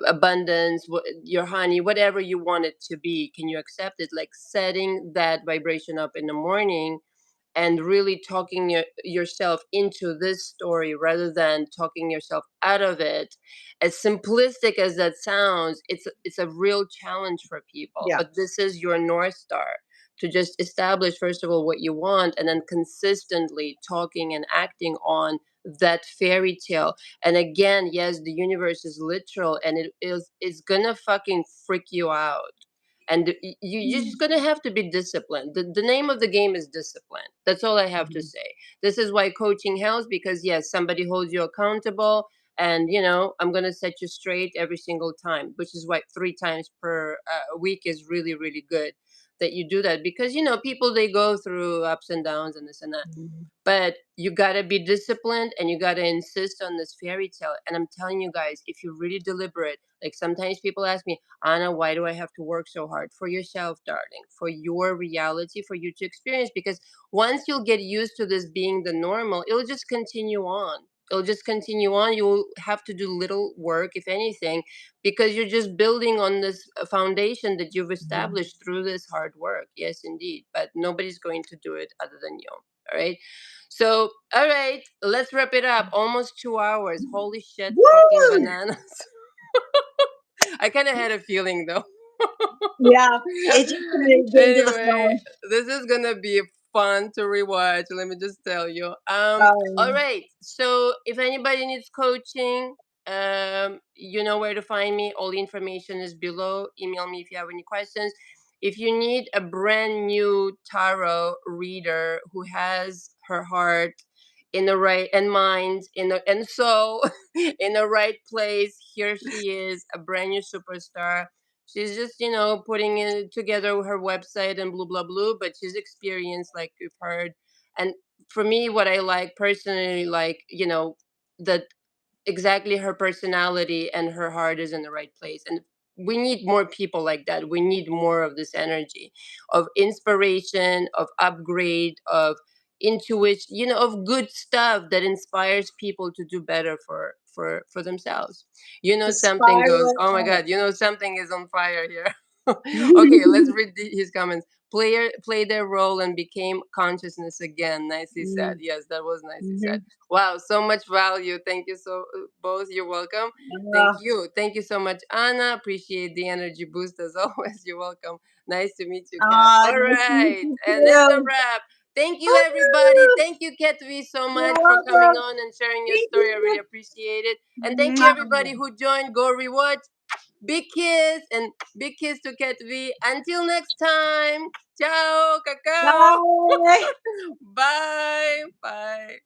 abundance, your honey, whatever you want it to be? Can you accept it? Like setting that vibration up in the morning and really talking yourself into this story rather than talking yourself out of it. As simplistic as that sounds, it's a real challenge for people, Yeah, but this is your north star, to just establish first of all what you want, and then consistently talking and acting on that fairy tale. And again, yes, the universe is literal, and it's gonna fucking freak you out. And you're just gonna have to be disciplined. The name of the game is discipline. That's all I have to Mhm. say. This is why coaching helps, because yes, somebody holds you accountable, and I'm gonna set you straight every single time, which is why 3 times per week is really really good that you do that, because people, they go through ups and downs and this and that, Mhm. but you gotta be disciplined and you gotta insist on this fairy tale. And I'm telling you guys, if you're really deliberate, like sometimes people ask me, Anna, why do I have to work so hard? For yourself, darling, for your reality, for you to experience. Because once you'll get used to this being the normal, it'll just continue on. It'll just continue on. You'll have to do little work, if anything, because you're just building on this foundation that you've Mhm. established through this hard work. Yes, indeed. But nobody's going to do it other than you. All right. So, all right, let's wrap it up. Almost 2 hours. Holy shit, fucking Woo! bananas. I kind of had a feeling though. Yeah, it just kinda gave to the Anyway, flow. this is gonna be fun to rewatch. Let me just tell you. All Um, right. So if anybody needs coaching, you know where to find me. All the information is below. Email me if you have any questions. If you need a brand new tarot reader who has her heart in the right and mind in the and soul in the right place, here she is, a brand new superstar. She's just putting it together her website and blah blah blah, but she's experienced, like you've heard. And for me, what I like personally, like, that exactly her personality and her heart is in the right place. And we need more people like that. We need more of this energy of inspiration, of upgrade, of intuition, of good stuff that inspires people to do better for themselves. to Something goes, spiral oh my up. god, something is on fire here. Okay, let's read his comments. Player play their role and became consciousness again. Nicely said. Mhm, Yes, that was nicely said. mhm. Wow, so much value. Thank you so both. You're welcome. Thank Ah, you. Thank you so much, Anna. Appreciate the energy boost as always. You're welcome. Nice to meet you, Kat. All nice to meet right. you And it's a too. wrap. Thank you, everybody. Woo! Thank you, Ketvi, so You're much for coming welcome. on and sharing your Thank story. I really you. appreciate it. And thank you, everybody Mwah. who joined. Go rewatch. Big kiss and big kiss to Ketvi. Until next time. Ciao, cacao. Bye. Bye. Bye.